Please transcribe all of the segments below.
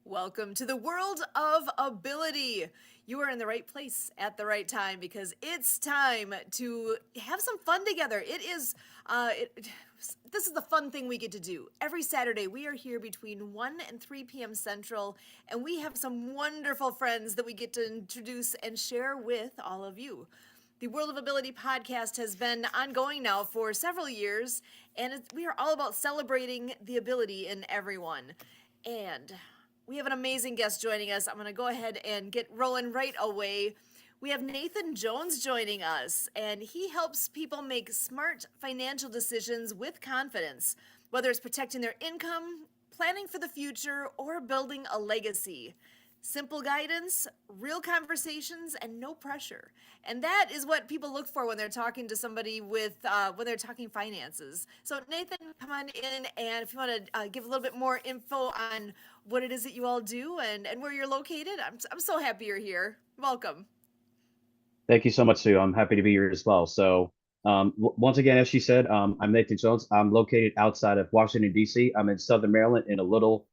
Welcome to the world of ability. You are in the right place at the right time because it's time to have some fun together. This is the fun thing we get to do. Every Saturday, we are here between 1 and 3 p.m. Central, and we have some wonderful friends that we get to introduce and share with all of you. The World of Ability podcast has been ongoing now for several years, and we are all about celebrating the ability in everyone. And we have an amazing guest joining us. I'm going to go ahead and get rolling right away. We have Nathan Jones joining us, and he helps people make smart financial decisions with confidence, whether it's protecting their income, planning for the future, or building a legacy. Simple guidance, real conversations, and no pressure. And that is what people look for when they're talking to somebody when they're talking finances. So Nathan, come on in, and if you want to give a little bit more info on what it is that you all do and where you're located, I'm so happy you're here. Welcome. Thank you so much, Sue. I'm happy to be here as well. Once again, as she said, I'm Nathan Jones. I'm located outside of Washington, D.C. I'm in Southern Maryland in a little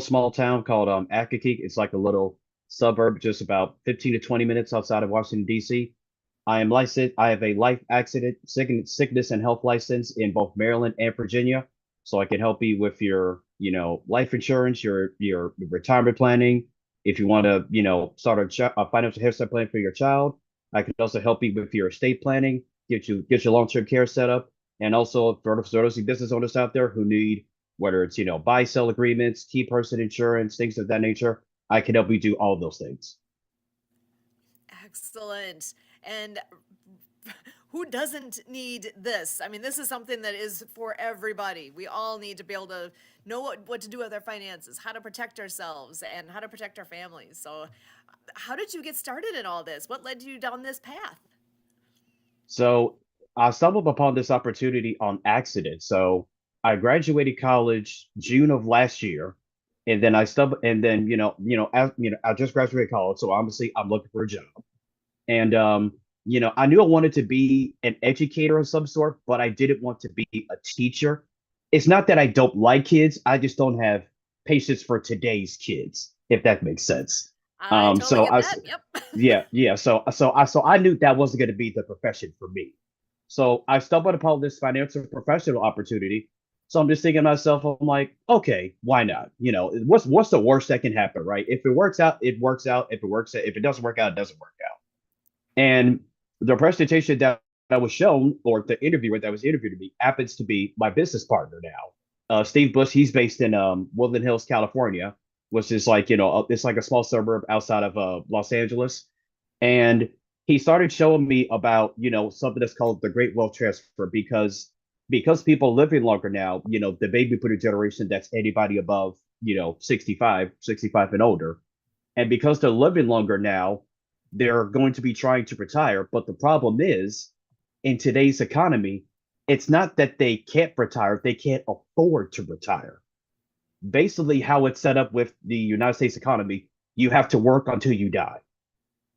small town called Accokeek. It's like a little suburb, just about 15 to 20 minutes outside of Washington, D.C. I am licensed. I have a life accident, sickness, and health license in both Maryland and Virginia. So I can help you with your, life insurance, your retirement planning. If you want to, start a financial hairstyle plan for your child, I can also help you with your estate planning, get your long-term care set up, and also for those business owners out there who need whether it's buy sell agreements, key person insurance, things of that nature. I can help you do all of those things. Excellent. And who doesn't need this? I mean, this is something that is for everybody. We all need to be able to know what to do with our finances, how to protect ourselves, and how to protect our families. So, how did you get started in all this? What led you down this path? So I stumbled upon this opportunity on accident. So I graduated college June of last year, and then I just graduated college, so obviously I'm looking for a job. And I knew I wanted to be an educator of some sort, but I didn't want to be a teacher. It's not that I don't like kids, I just don't have patience for today's kids, if that makes sense. I Um, totally so get I, that. Yep. yeah, yeah. So I knew that wasn't going to be the profession for me. So I stumbled upon this financial professional opportunity. So I'm just thinking to myself, I'm like, okay, why not? What's the worst that can happen, right? If it works out, it works out. If it doesn't work out, it doesn't work out. And the presentation that I was shown, or the interviewer that was interviewing me, happens to be my business partner now. Steve Bush, he's based in Woodland Hills, California, which is like, it's like a small suburb outside of Los Angeles. And he started showing me about, something that's called the Great Wealth Transfer because people living longer now, the baby boomer generation, that's anybody above, 65 and older. And because they're living longer now, they're going to be trying to retire. But the problem is, in today's economy, it's not that they can't retire, they can't afford to retire. Basically, how it's set up with the United States economy, you have to work until you die.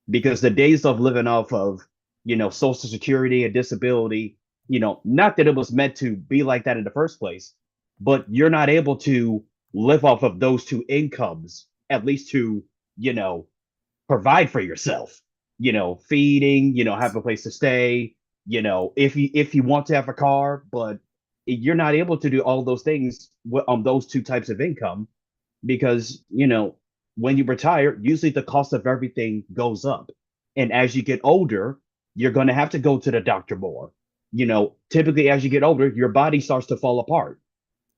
Because the days of living off of, Social Security and disability, not that it was meant to be like that in the first place, but you're not able to live off of those two incomes, at least to, you know, provide for yourself, feeding, have a place to stay, if you want to have a car, but you're not able to do all those things on those two types of income because, when you retire, usually the cost of everything goes up. And as you get older, you're going to have to go to the doctor more. Typically as you get older, your body starts to fall apart,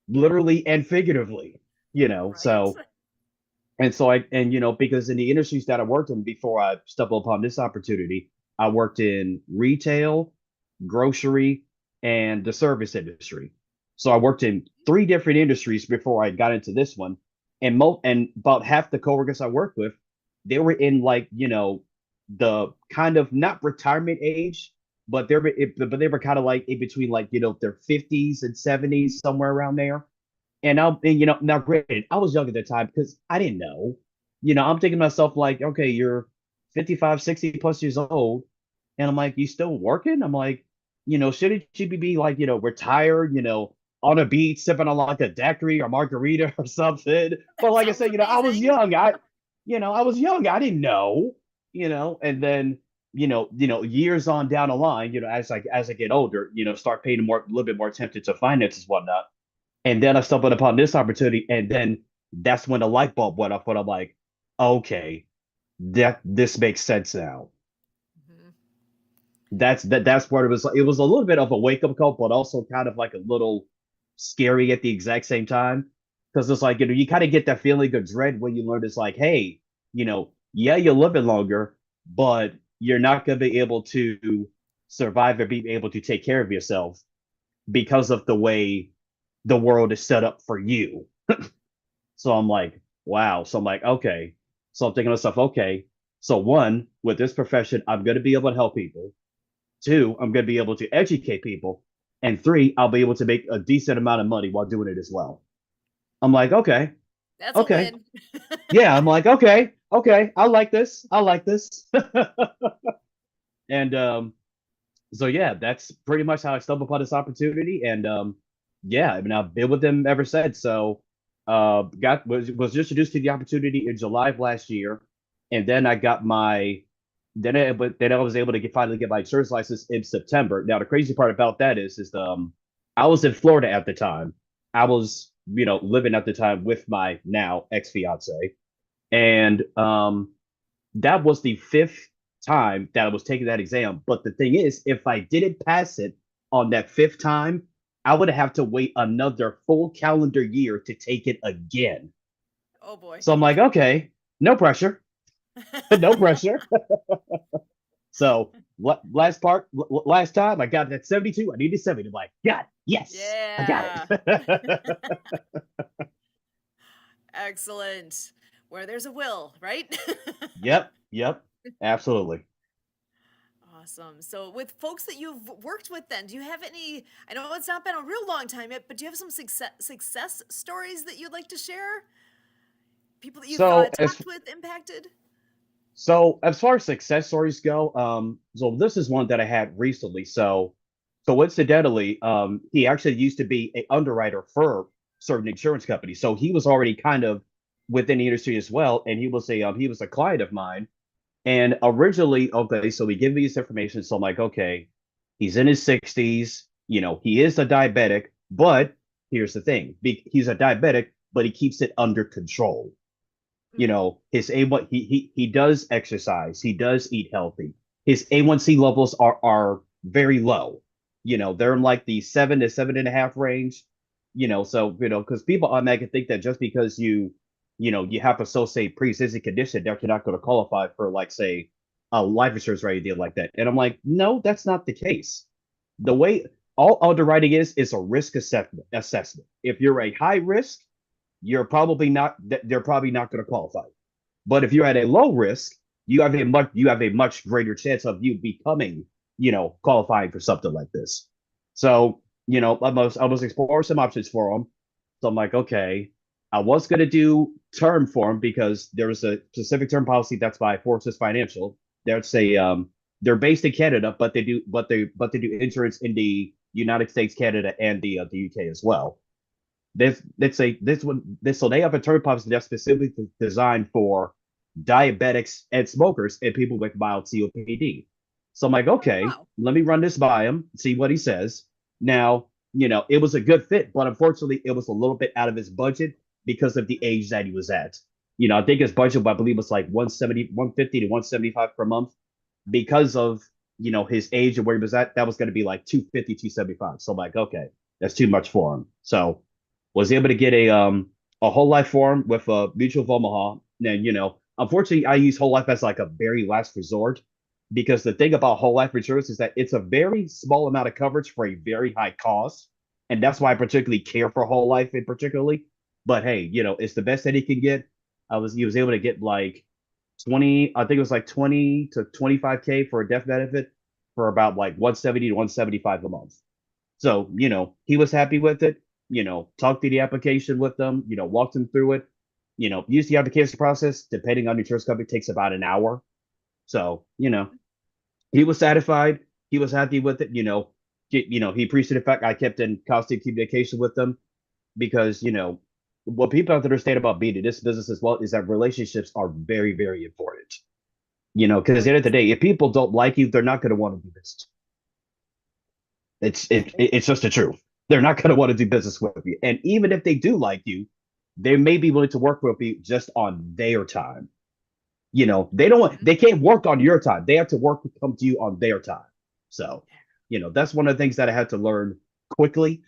literally and figuratively, you know. Right. So because in the industries that I worked in before I stumbled upon this opportunity, I worked in retail, grocery, and the service industry. So I worked in three different industries before I got into this one. And about half the coworkers I worked with, they were in like, the kind of not retirement age, but they were kind of like in between like, their 50s and 70s, somewhere around there. Now granted, I was young at the time because I didn't know. I'm thinking to myself like, okay, you're 55, 60 plus years old, and I'm like, you still working? I'm like, shouldn't you be like, retired, on a beach sipping on like a daiquiri or margarita or something. But That like I sounds said, I was amazing. young. I was young. I didn't know, and then years on down the line, as I get older, start paying a little bit more attention to finances and whatnot. And then I stumbled upon this opportunity, and then that's when the light bulb went off. When I'm like, okay, this makes sense now. Mhm. That's where it was. It was a little bit of a wake up call, but also kind of like a little scary at the exact same time. Because it's like, you kind of get that feeling of dread when you learn it's like, hey, yeah, you're living longer, but you're not going to be able to survive or be able to take care of yourself because of the way the world is set up for you. So I'm like, wow. So I'm like, okay. So I'm thinking to myself, okay. So one, with this profession, I'm going to be able to help people. Two, I'm going to be able to educate people. And three, I'll be able to make a decent amount of money while doing it as well. I'm like, okay, That's a okay. win. Yeah, I'm like, okay, okay. I like this. I like this. And so yeah, that's pretty much how I stumbled upon this opportunity. And yeah, I mean, I've been with them ever since. So got was introduced to the opportunity in July of last year, and then I got my then I was able to finally get my insurance license in September. Now the crazy part about that is I was in Florida at the time. I was living at the time with my now ex fiance, and that was the fifth time that I was taking that exam. But the thing is, if I didn't pass it on that fifth time, I would have to wait another full calendar year to take it again. Oh boy. So I'm like, okay, no pressure, no pressure. So last time I got that 72, I needed 70. I'm like, God, yes, I got Yeah. it. Excellent. Where there's a will, right? Yep, yep, absolutely. Awesome. So, with folks that you've worked with, then, do you have any? I know it's not been a real long time yet, but do you have some success stories that you'd like to share? People that you've So as talked with, impacted? So as far as success stories go, so this is one that I had recently. So incidentally, he actually used to be an underwriter for certain insurance companies. So he was already kind of within the industry as well, and he was a client of mine. And originally, okay, so he gave me this information. So I'm like, okay, he's in his 60s, he is a diabetic, but here's the thing, he's a diabetic, but he keeps it under control. Mm, His A1, he does exercise, he does eat healthy. His A1C levels are very low. They're in like the 7 to 7.5 range. So because people automatically think that just because you have associated pre-existing condition that you're not going to qualify for, like, say, a life insurance or anything like that. And I'm like, no, that's not the case. The way all underwriting is a risk assessment. If you're a high risk, they're probably not going to qualify. But if you're at a low risk, you have a much greater chance of you becoming, qualifying for something like this. So, I was exploring some options for them. So I'm like, okay, I was gonna do term for them because there was a specific term policy that's by Fortis Financial. They're based in Canada, but they do insurance in the United States, Canada, and the UK as well. So they have a term policy that's specifically designed for diabetics and smokers and people with mild COPD. So I'm like, oh, okay, wow. let me run this by him, see what he says. Now, it was a good fit, but unfortunately, it was a little bit out of his budget because of the age that he was at. I think his budget, I believe, was like 170, 150 to 175 per month. Because of his age and where he was at, that was going to be like 250, 275. So I'm like, okay, that's too much for him. So was able to get a whole life form with a Mutual of Omaha. And unfortunately, I use whole life as like a very last resort because the thing about whole life insurance is that it's a very small amount of coverage for a very high cost, and that's why I particularly care for whole life in particularly. But hey, it's the best that he can get. He was able to get like 20, I think it was like 20 to 25K for a death benefit for about like 170 to 175 a month. So, he was happy with it, talked through the application with them, walked them through it, used the application process, depending on the insurance company, takes about an hour. So, he was satisfied. He was happy with it. he appreciated the fact I kept in constant communication with them because what people have to understand about being in this business as well is that relationships are very, very important. Because at the end of the day, if people don't like you, they're not going to want to do business. It's just the truth. They're not going to want to do business with you, and even if they do like you, they may be willing to work with you just on their time. They can't work on your time. They have to come to you on their time. So, that's one of the things that I had to learn quickly.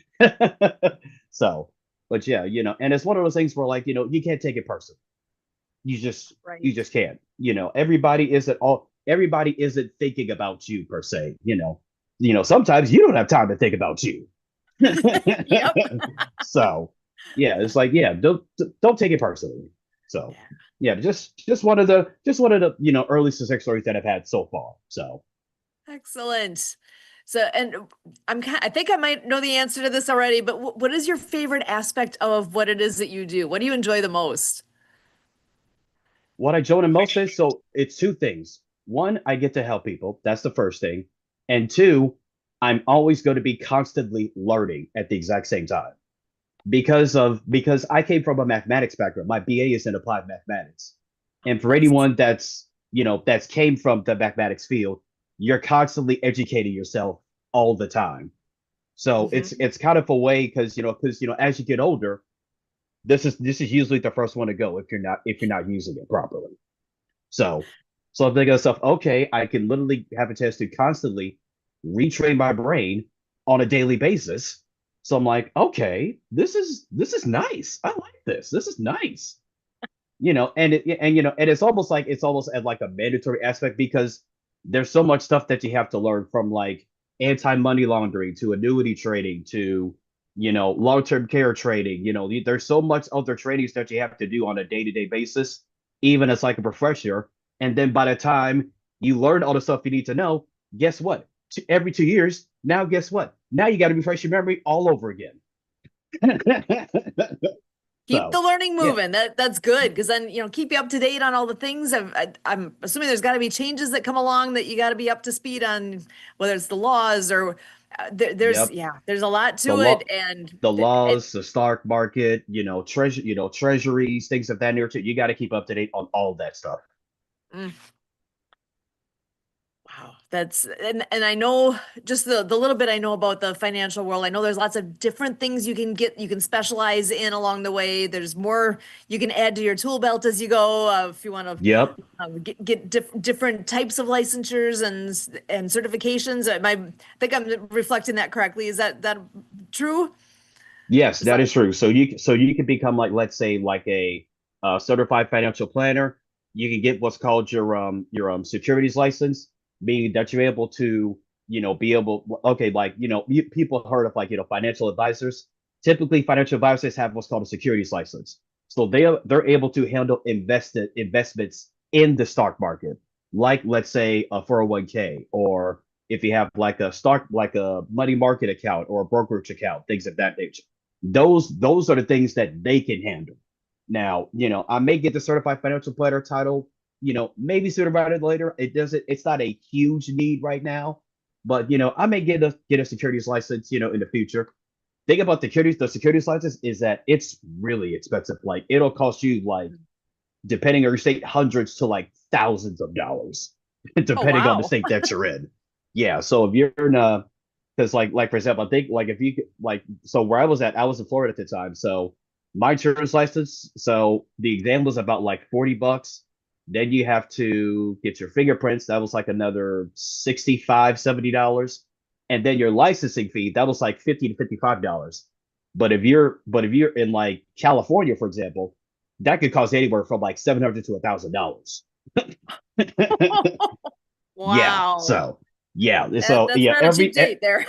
So, but yeah, and it's one of those things where like, you can't take it personally. You just can't. Everybody isn't thinking about you per se, sometimes you don't have time to think about you. Yep. So, yeah, it's like, yeah, don't take it personally. So, yeah, just one of the early success stories that I've had so far. So, Excellent. So, and I think I might know the answer to this already, but what is your favorite aspect of what it is that you do? What do you enjoy the most? what I enjoy the most is, so it's two things. One, I get to help people. That's the first thing. And two, I'm always going to be constantly learning at the exact same time because I came from a mathematics background. My BA is in applied mathematics. And for anyone that's came from the mathematics field, you're constantly educating yourself all the time. So it's kind of a way because as you get older, this is usually the first one to go if you're not using it properly. So I'm thinking to myself, okay, I can literally have a chance to constantly retrain my brain on a daily basis. So I'm like, okay, this is nice. I like this. This is nice. And it's almost at like a mandatory aspect because there's so much stuff that you have to learn from like anti-money laundering to annuity trading to long-term care trading. There's so much other trainings that you have to do on a day-to-day basis, even as like a professional. And then by the time you learn all the stuff you need to know, guess what? Every 2 years, now guess what? Now you got to refresh your memory all over again. Keep the So learning yeah, moving. That's good because then keep you up to date on all the things. I'm assuming there's got to be changes that come along that you got to be up to speed on, whether it's the laws or there's yep. yeah, there's a lot The to it, law, and the it. laws, the stock market, treasuries, things of that nature. You got to keep up to date on all that stuff. Mm. Wow, that's and I know just the little bit I know about the financial world. I know there's lots of different things you can specialize in along the way. There's more you can add to your tool belt as you go if you want to Yep. get different types of licensures and certifications. I think I'm reflecting that correctly. Is that true? Yes, It's that like, is true. So you can become like, let's say, like a certified financial planner. You can get what's called your securities license, meaning that you're able to be able, okay, like people heard of like financial advisors. Typically, financial advisors have what's called a securities license, so they're able to handle investments in the stock market, like let's say a 401k, or if you have like a money market account or a brokerage account, things of that nature. Those are the things that they can handle. Now, I may get the certified financial planner title, maybe sooner rather than later. It's not a huge need right now, but I may get a securities license, in the future. Thing about the securities license is that it's really expensive. Like it'll cost you like, depending on your state, hundreds to like thousands of dollars, oh depending on the wow. state that you're in. Yeah, so if you're in because like for example, I think like if you like so where I was in Florida at the time. So my insurance license, so the exam was about like $40. Then you have to get your fingerprints. That was like another 65, $70. And then your licensing fee, that was like $50 to $55. But if you're in like California, for example, that could cost anywhere from like 700 to $1,000. Yeah. Wow. So That's yeah, not a cheap date there.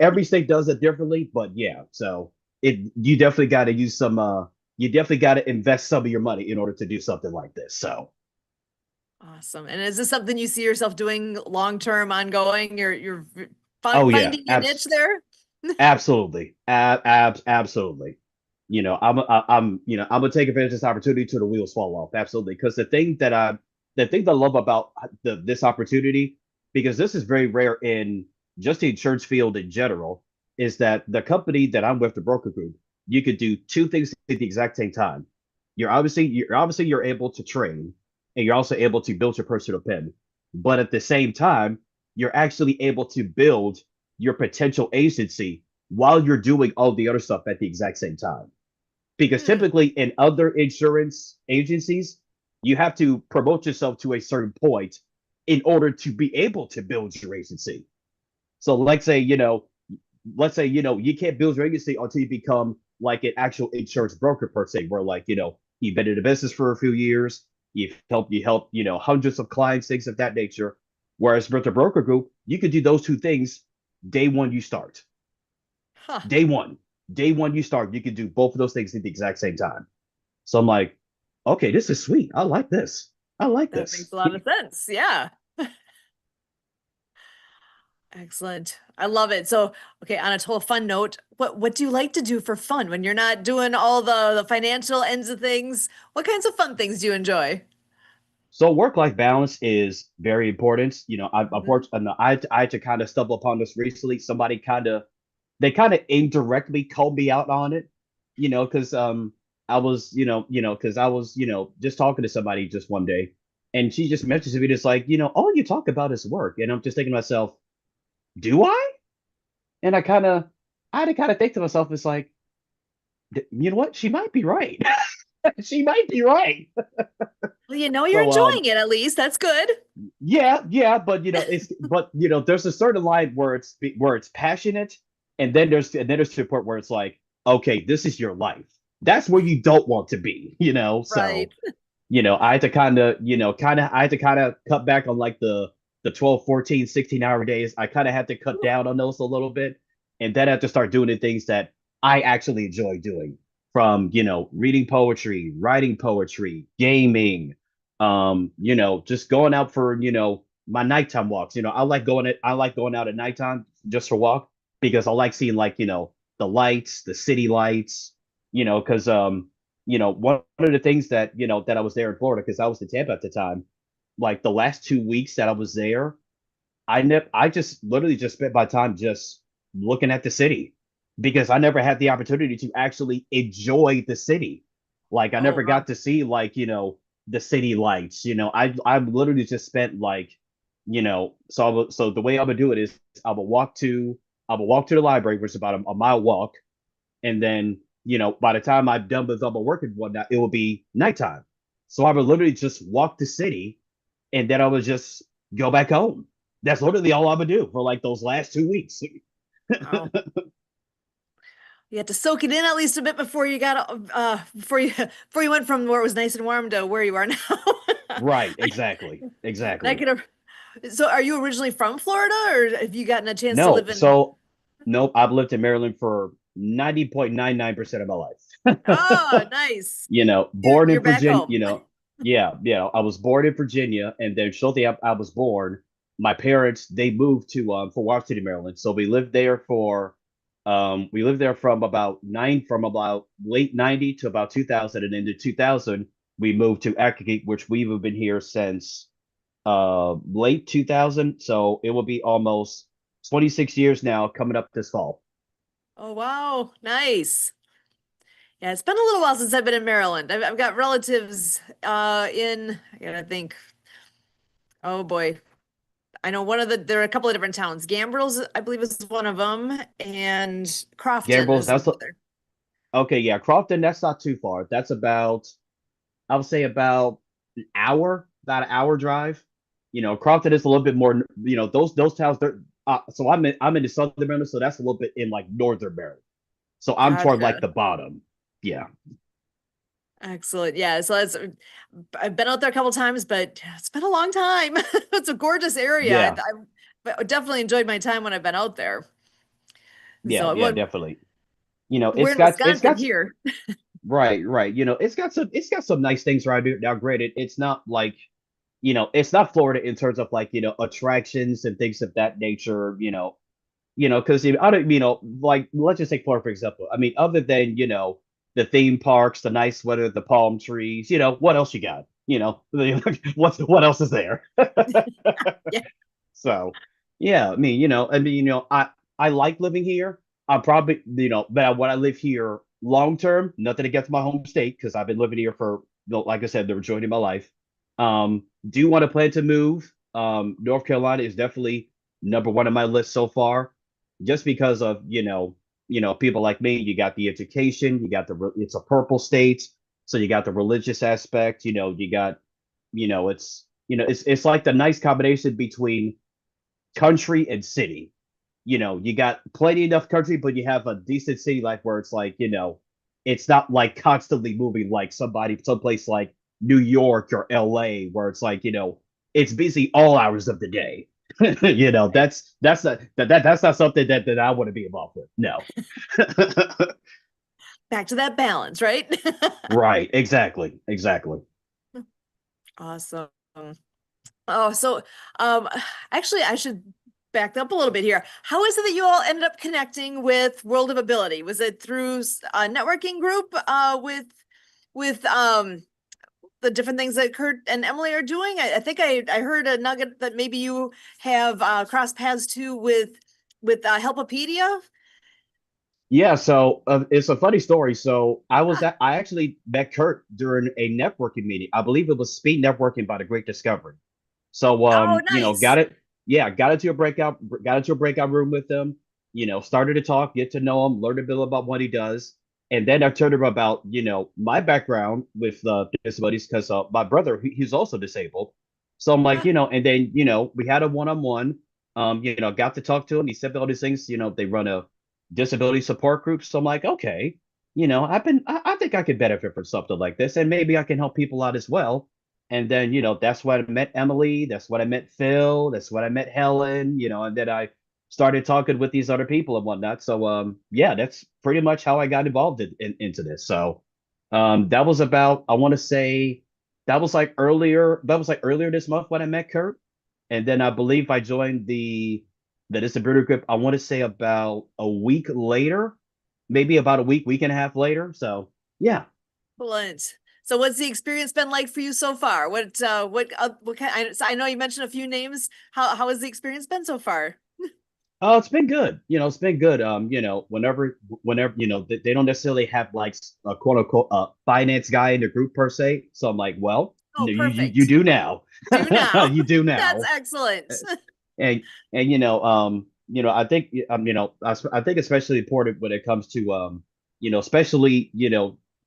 every state does it differently, but yeah, so it you definitely got to use some you definitely got to invest some of your money in order to do something like this. So Awesome. And is this something you see yourself doing long term, ongoing? You're oh yeah, finding your niche there? absolutely, absolutely. I'm gonna take advantage of this opportunity till the wheels fall off. Absolutely, because the thing that I love about this opportunity, because this is very rare in just the insurance field in general, is that the company that I'm with, the broker group, you could do two things at the exact same time. You're able to train, and you're also able to build your personal pin. But at the same time, you're actually able to build your potential agency while you're doing all the other stuff at the exact same time. Because Hmm. typically in other insurance agencies, you have to promote yourself to a certain point in order to be able to build your agency. So let's say, you can't build your agency until you become like an actual insurance broker per se, where like, you've been in the business for a few years, you help, hundreds of clients, things of that nature. Whereas with the broker group, you could do those two things day one you start. Huh. Day one. Day one you start, you can do both of those things at the exact same time. So I'm like, okay, this is sweet. I like this. I like That makes this. a lot of sense. Yeah. Excellent. I love it. So, okay, on a total fun note, what do you like to do for fun when you're not doing all the financial ends of things? What kinds of fun things do you enjoy? So work-life balance is very important. I've Mhm. worked, and I had to kind of stumble upon this recently. They kind of indirectly called me out on it, because I was, because I was, just talking to somebody just one day, and she just mentioned to me, just like, all you talk about is work, and I'm just thinking to myself, do I? And I had to kind of think to myself, it's like, you know what? She might be right. She might be right. Well, you're So enjoying it at least. That's good. yeah, yeah, but there's a certain line where it's passionate, and then there's to the point where it's like, okay, this is your life. That's where you don't want to be, Right. So, I had to I had to kind of cut back on like the 12, 14, 16 hour days. I kind of had to cut down on those a little bit, and then I had to start doing the things that I actually enjoy doing, from, reading poetry, writing poetry, gaming, just going out for, my nighttime walks. I like going out at nighttime just for walk, because I like seeing, like, the lights, the city lights, because one of the things that I was there in Florida, because I was in Tampa at the time, like the last 2 weeks that I was there, I just literally just spent my time just looking at the city, because I never had the opportunity to actually enjoy the city. Like, I Oh, never wow. got to see, like, the city lights. I literally just spent, like, so the way I would do it is I would walk to the library, which is about a mile walk, and then, by the time I'm done with all my work and whatnot, it will be nighttime. So I would literally just walk the city, and then I would just go back home. That's literally all I would do for like those last 2 weeks. Wow. You had to soak it in at least a bit before you got before you went from where it was nice and warm to where you are now. Right, exactly. I Exactly. could have. So, are you originally from Florida, or have you gotten a chance to No, live in? so nope, I've lived in Maryland for 90.99% of my life. Oh, nice. Born in You're back Virginia, home. yeah, I was born in Virginia, and then shortly after I was born, my parents, they moved to Fort Washington, Maryland. So we lived there from about late 90 to about 2000, and into 2000 we moved to Accokeek, which we've been here since late 2000. So it will be almost 26 years now, coming up this fall. Oh, wow. Nice. Yeah, it's been a little while since I've been in Maryland. I've got relatives I gotta think. Oh boy. I know there are a couple of different towns. Gambrels, I believe, is one of them, and Crofton Gamble's, is that's another. okay. Yeah, Crofton, that's not too far. That's about, I would say, about an hour drive. Crofton is a little bit more. Those towns. So I'm in the southern Maryland, so that's a little bit in like northern Maryland. So I'm toward like Gotcha. the bottom. Yeah, Excellent. Yeah, so I've been out there a couple times, but it's been a long time. It's a gorgeous area. yeah, I definitely enjoyed my time when I've been out there. yeah, So yeah, definitely. we're It's in got it's Wisconsin got here. right, right. it's got some nice things right here. Now, granted, it's not like, it's not Florida in terms of like, attractions and things of that nature. Because I don't, like, let's just take Florida for example. I mean, other than, the theme parks, the nice weather, the palm trees, what else you got? What else is there? Yeah. So. Yeah, I like living here. I probably, but when I live here long term, nothing against my home state because I've been living here for, like I said, the majority of my life. Do want to plan to move? North Carolina is definitely number one on my list so far, just because of, people like me. You got the education, you got it's a purple state, so you got the religious aspect. You got, it's like the nice combination between country and city. You got plenty enough country, but you have a decent city life where it's like, it's not like constantly moving like someplace like New York or LA, where it's like, it's busy all hours of the day. That's not something that I want to be involved with. No. Back to that balance, right? Right. Exactly. Exactly. Awesome. Oh, so um actually I should back up a little bit here. How is it that you all ended up connecting with World of Ability? Was it through a networking group with the different things that Kurt and Emily are doing? I think I heard a nugget that maybe you have crossed paths too with Helpopedia. Yeah, so it's a funny story. So Ah, I actually met Kurt during a networking meeting. I believe it was speed networking by the Great Discovery. So oh, nice. got into a breakout room with him, started to talk, get to know him, learn a bit about what he does. And then I told him about, my background with disabilities because my brother, he's also disabled. So I'm like, Ah, and then, we had a one-on-one, got to talk to him. He said all these things, they run a disability support group. So I'm like, okay, I think I could benefit from something like this, and maybe I can help people out as well. And then, that's when I met Emily. That's when I met Phil. That's when I met Helen, and then I started talking with these other people and whatnot. So, yeah, that's pretty much how I got involved into this. So, that was about, I want to say, that was like earlier this month when I met Kurt. And then I believe I joined the disability group, I want to say about a week later, maybe about a week and a half later. So, yeah. excellent. So what's the experience been like for you so far? What kind, I know you mentioned a few names. How has the experience been so far? Oh, it's been good. It's been good. Whenever, they don't necessarily have like a quote unquote finance guy in the group per se. So I'm like, well, Oh, no, you perfect. do now. Do now. You do That's now. excellent. And I think I think especially important when it comes to especially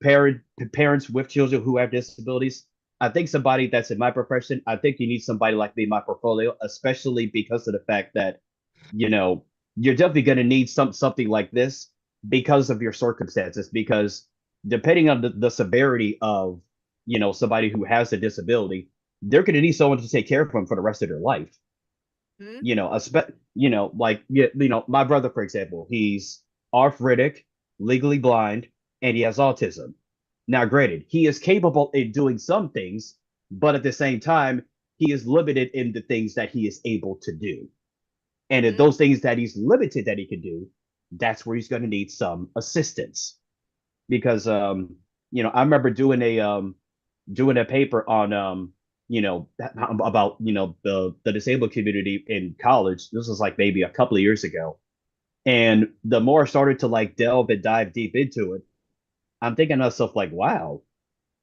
parent parents with children who have disabilities. I think somebody that's in my profession, I think you need somebody like me in my portfolio, especially because of the fact that you know, you're definitely going to need something like this because of your circumstances. Because depending on the severity of, somebody who has a disability, they're going to need someone to take care of them for the rest of their life. Hmm? Like my brother, for example, he's arthritic, legally blind, and he has autism. Now, granted, he is capable in doing some things, but at the same time, he is limited in the things that he is able to do. And if Hmm? those things that he's limited that he can do, that's where he's going to need some assistance. Because I remember doing a paper on about the disabled community in college. This was like maybe a couple of years ago. And the more I started to like delve and dive deep into it, I'm thinking to myself like, wow,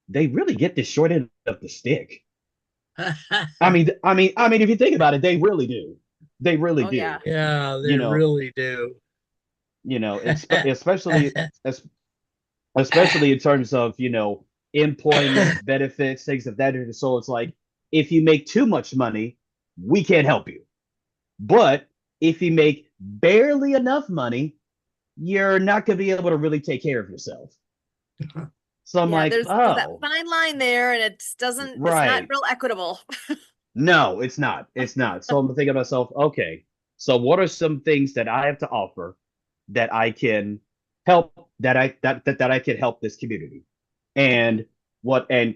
they really get the short end of the stick. If you think about it, they really do. They really Oh do. yeah. Yeah, they You know, really do. it's especially in terms of employment benefits, things of that nature. So it's like if you make too much money, we can't help you. But if you make barely enough money, you're not going to be able to really take care of yourself. So I'm Yeah, like, there's that oh, fine line there, and it's not right. real equitable. No, it's not. It's not. So I'm thinking to myself, okay, so what are some things that I have to offer that I can help that I can help this community? And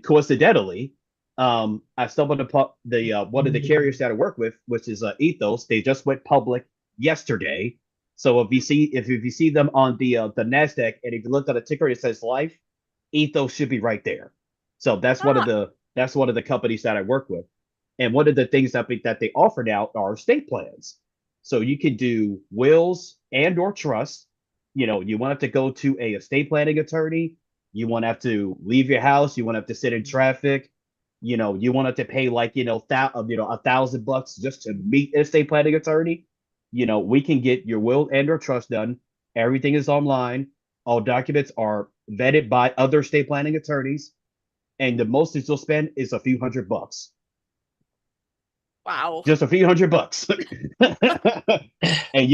coincidentally, I stumbled upon the one of the carriers that I work with, which is Ethos. They just went public yesterday. So if you see them on the Nasdaq, and if you look at the ticker, it says Life. Ethos should be right there. So Ah, that's one of the companies that I work with. And one of the things that they offer now are estate plans. So you can do wills and or trust. You won't have to go to a estate planning attorney. You won't have to leave your house. You won't have to sit in traffic. You won't have to pay like $1,000 just to meet an estate planning attorney. We can get your will and or trust done. Everything is online. All documents are vetted by other estate planning attorneys, and the most that you'll spend is a few $100. Wow. Just a few $100. And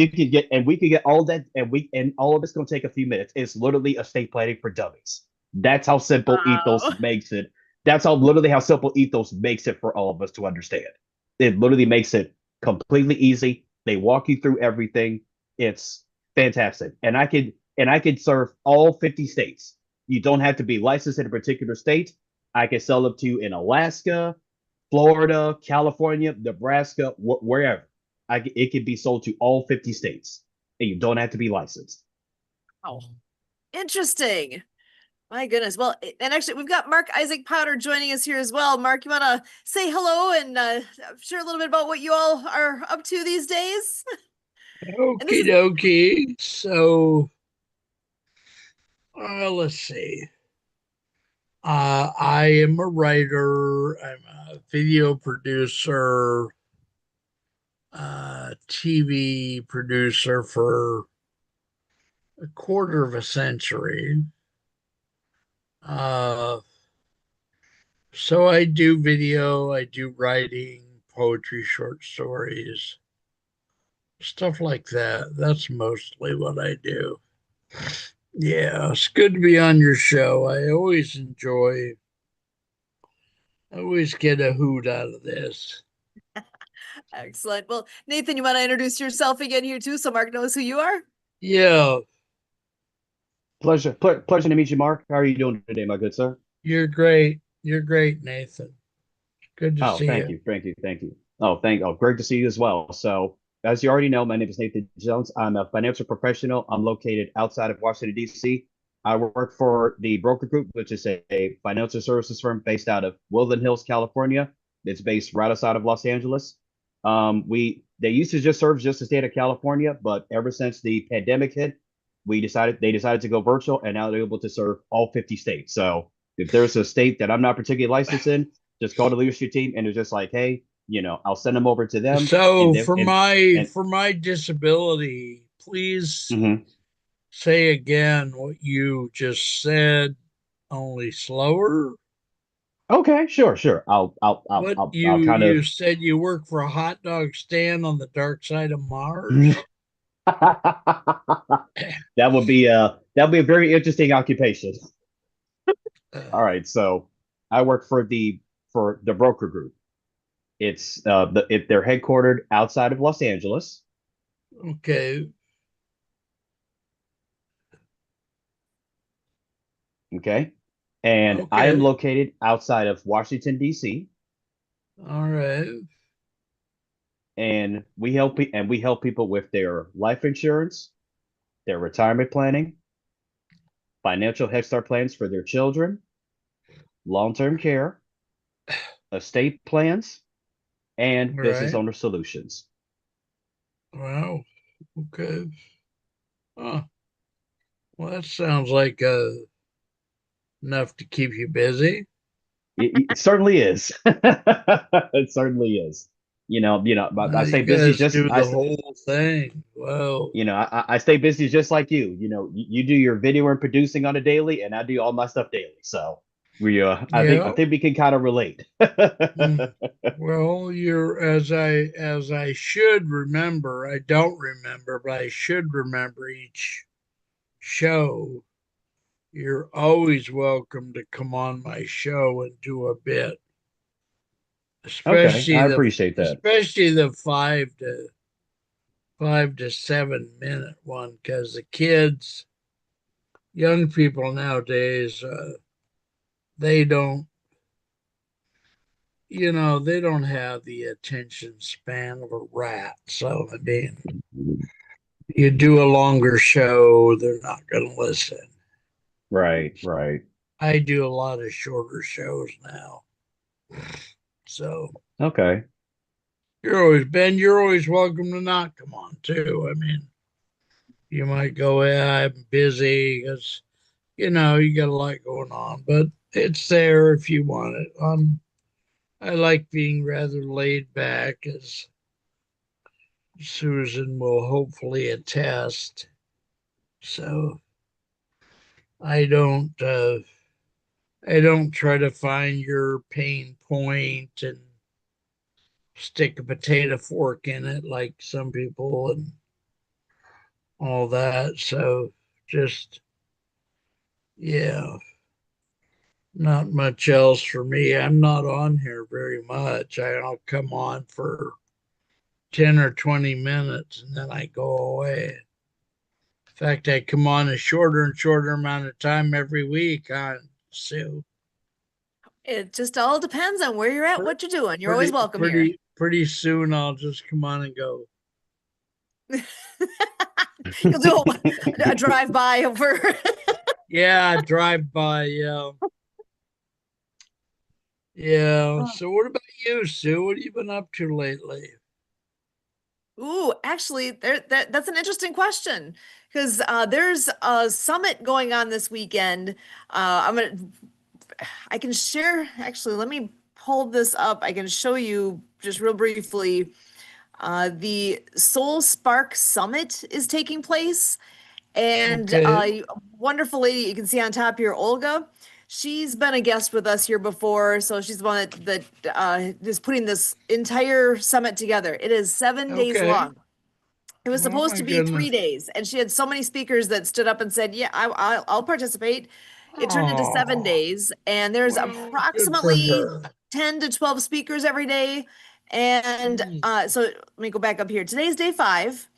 we can get all that, and all of it's gonna take a few minutes. It's literally estate planning for dummies. That's how simple Wow. Ethos makes it. That's how simple Ethos makes it for all of us to understand. It literally makes it completely easy. They walk you through everything. It's fantastic. And I could serve all 50 states. You don't have to be licensed in a particular state. I can sell up to you in Alaska, Florida, California, Nebraska, wherever. It can be sold to all 50 states, and you don't have to be licensed. Wow. Interesting. My goodness. Well, and actually, we've got Mark Isaac Powder joining us here as well. Mark, you want to say hello and share a little bit about what you all are up to these days? And this Okie is dokie. So, let's see. I am a writer. I'm a video producer, TV producer for a quarter of a century. So I do video, I do writing, poetry, short stories, stuff like that. That's mostly what I do. Yeah, it's good to be on your show. I always get a hoot out of this. excellent. Well, Nathan, you want to introduce yourself again here too, so Mark knows who you are? Yeah, Pleasure to meet you, Mark. How are you doing today, my good sir? you're great. You're great, Nathan. Good to Oh, see thank you. you, thank you, thank you. Great to see you as well. So, as you already know, my name is Nathan Jones. I'm a financial professional. I'm located outside of Washington, D.C. I work for the Broker Group, which is a financial services firm based out of Woodland Hills, California. It's based right outside of Los Angeles. They used to just serve just the state of California, but ever since the pandemic hit, they decided to go virtual, and now they're able to serve all 50 states. So if there's a state that I'm not particularly licensed in, just call the leadership team, and it's just like, hey, I'll send them over to them, and So then and for my disability, please mhm. say again what you just said, only slower. Okay, sure. What I'll kind you of said you work for a hot dog stand on the dark side of Mars? that would be a very interesting occupation. All right, so I work for the Broker Group. They're headquartered outside of Los Angeles. Okay. Okay, and I am Okay. located outside of Washington D.C. All right. and we help people with their life insurance, their retirement planning, financial Head Start plans for their children, long-term care, estate plans, and All business right. owner solutions. Wow. Okay. Huh. Well, that sounds like enough to keep you busy. It certainly is. It certainly is. But I You stay busy guys just do the whole thing. Well, I stay busy just like you. You do your video and producing on a daily, and I do all my stuff daily. So I yeah. think we can kind of relate. Hmm. Well, you're as I should remember. I don't remember, but I should remember each show. You're always welcome to come on my show and do a bit, Okay, I appreciate that. especially the 5 to 7 minute one, because the kids, young people nowadays, they don't, they don't have the attention span of a rat. So I mean, you do a longer show, they're not going to listen. Right, right. I do a lot of shorter shows now. So, Okay. Ben, you're always welcome to not come on too. I mean, you might go, yeah, I'm busy because, you got a lot going on, but it's there if you want it. I like being rather laid back, as Susan will hopefully attest. So I don't, uh, I don't try to find your pain point and stick a potato fork in it like some people and all that. So just, yeah, not much else for me. I'm not on here very much. I'll come on for 10 or 20 minutes and then I go away. In fact, I come on a shorter and shorter amount of time every week on Sue. It just all depends on where you're at, what you're doing. You're always welcome here. Pretty soon I'll just come on and go. You'll do a drive-by over. Yeah, drive by. Yeah. Yeah. So what about you, Sue? What have you been up to lately? Ooh, actually, that's an interesting question because there's a summit going on this weekend. I can share, actually, let me pull this up. I can show you just real briefly. The Soul Spark Summit is taking place, and Okay. a wonderful lady you can see on top here, Olga. She's been a guest with us here before, so she's the one that is putting this entire summit together. It is 7 days Okay. long. It was Oh supposed my to be three goodness. days, and she had so many speakers that stood up and said, "Yeah, I'll participate." It turned into seven Oh, days, and there's well, good for approximately her. 10 to 12 speakers every day. And Mm, so let me go back up here. Today's day 5,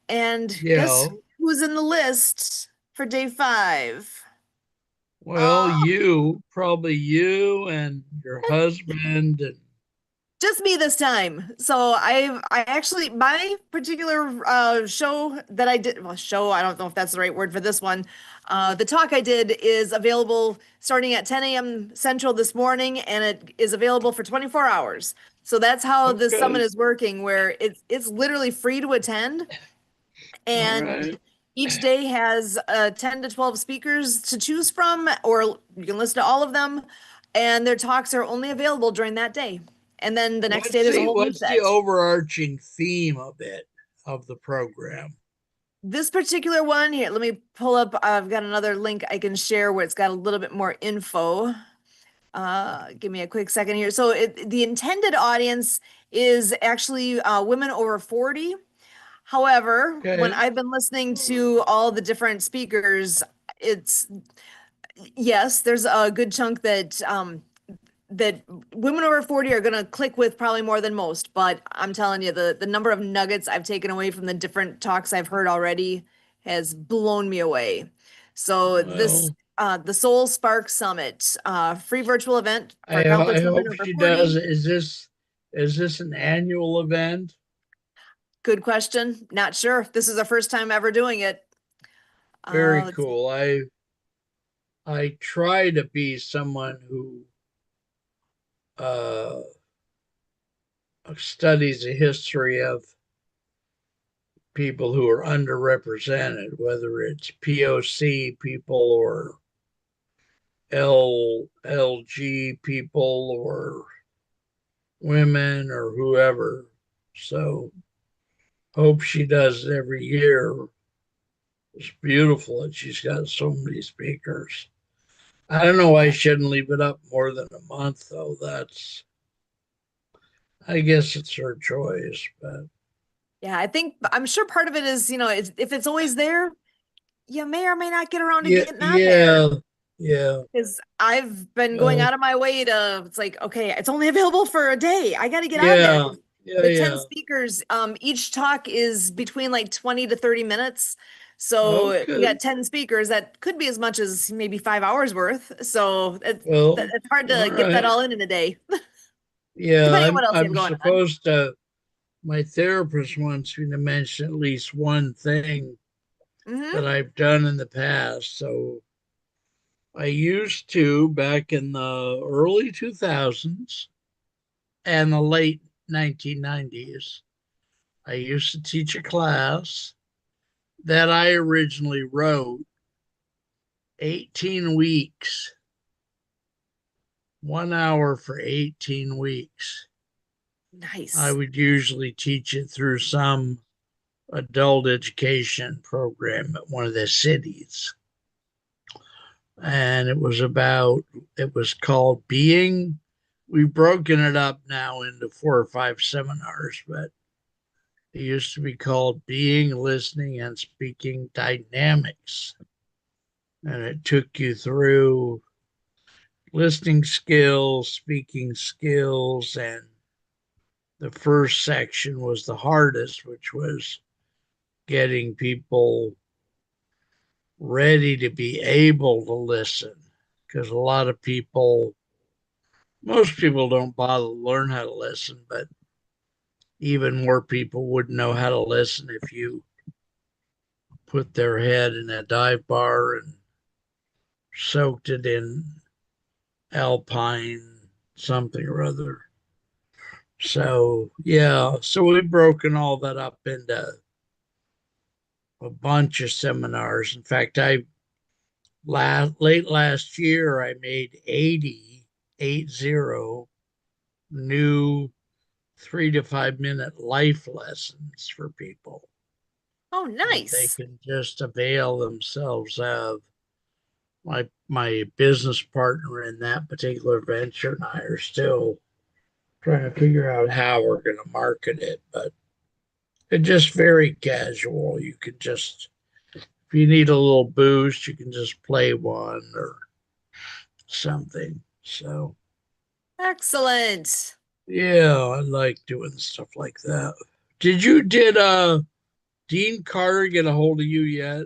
and guess yeah. who's in the list for day 5? Well, Uh, probably you and your husband and just me this time. So I actually my particular show that I did, well, show, I don't know if that's the right word for this one. The talk I did is available starting at 10 a.m. Central this morning, and it is available for 24 hours. So that's how this summit okay. is working, where it's literally free to attend, All and right. each day has 10 to 12 speakers to choose from, or you can listen to all of them, and their talks are only available during that day. And then the next day there's a whole new What's the set. overarching theme of the program? This particular one here, let me pull up. I've got another link I can share where it's got a little bit more info. Give me a quick second here. So the intended audience is actually women over 40. However, when Okay. I've been listening to all the different speakers, it's yes, there's a good chunk that women over 40 are going to click with probably more than most, but I'm telling you, the number of nuggets I've taken away from the different talks I've heard already has blown me away. So this Well, the Soul Spark Summit, free virtual event for I accomplished women hope over she 40. does. Is this an annual event? Good question. Not sure. This is the first time ever doing it. Very Let's see. cool. I try to be someone who uh, studies the history of people who are underrepresented, whether it's POC people or LG people or women or whoever. So hope she does it every year. It's beautiful that she's got so many speakers. I don't know why Yeah. she shouldn't leave it up more than a month, though. I guess it's her choice, but Yeah, I'm sure part of it is, if it's always there, you may or may not get around to yeah, getting on there. yeah, yeah. Because I've been going Well, out of my way to, it's like, okay, it's only available for a day. I got to get on there. yeah, yeah, The 10 yeah. speakers, each talk is between like 20 to 30 minutes. So you Okay. got 10 speakers, that could be as much as maybe 5 hours worth. So Well, it's hard all to get that right. all in a day, Yeah, depending on what else you have I'm going on. supposed to. My therapist wants me to mention at least one thing Hmm. that I've done in the past. So I used to back in the early 2000s and the late 1990s, I used to teach a class that I originally wrote 18 weeks, 1 hour for 18 weeks. Nice. I would usually teach it through some adult education program at one of the cities. And it was called Being. We've broken it up now into 4 or 5 seminars, but it used to be called Being, Listening, and Speaking Dynamics. And it took you through listening skills, speaking skills, and the first section was the hardest, which was getting people ready to be able to listen. Because a lot of people, most people don't bother to learn how to listen, but even more people wouldn't know how to listen if you put their head in a dive bar and soaked it in alpine something or other. So yeah, so we've broken all that up into a bunch of seminars. In fact, late last year I made 80 new 3 to 5 minute life lessons for people. Oh, That they nice. can just avail themselves of. My business partner in that particular venture and I are still trying to figure out how we're going to market it, but it's just very casual. You can just, if you need a little boost, you can just play one or something. So Excellent. yeah, I like doing stuff like that. Did Dean Carter get a hold of you yet?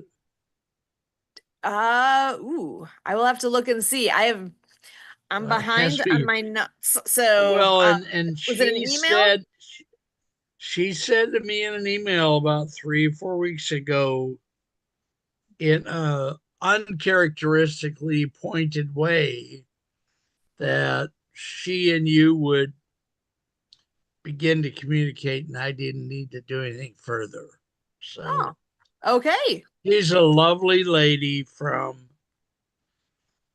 I will have to look and see. I'm Well, it has behind to on be. my notes. So, Well, and was it an she email? said she said to me in an email about 3 or 4 weeks ago in a uncharacteristically pointed way that she and you would begin to communicate and I didn't need to do anything further. Oh, So okay. she's a lovely lady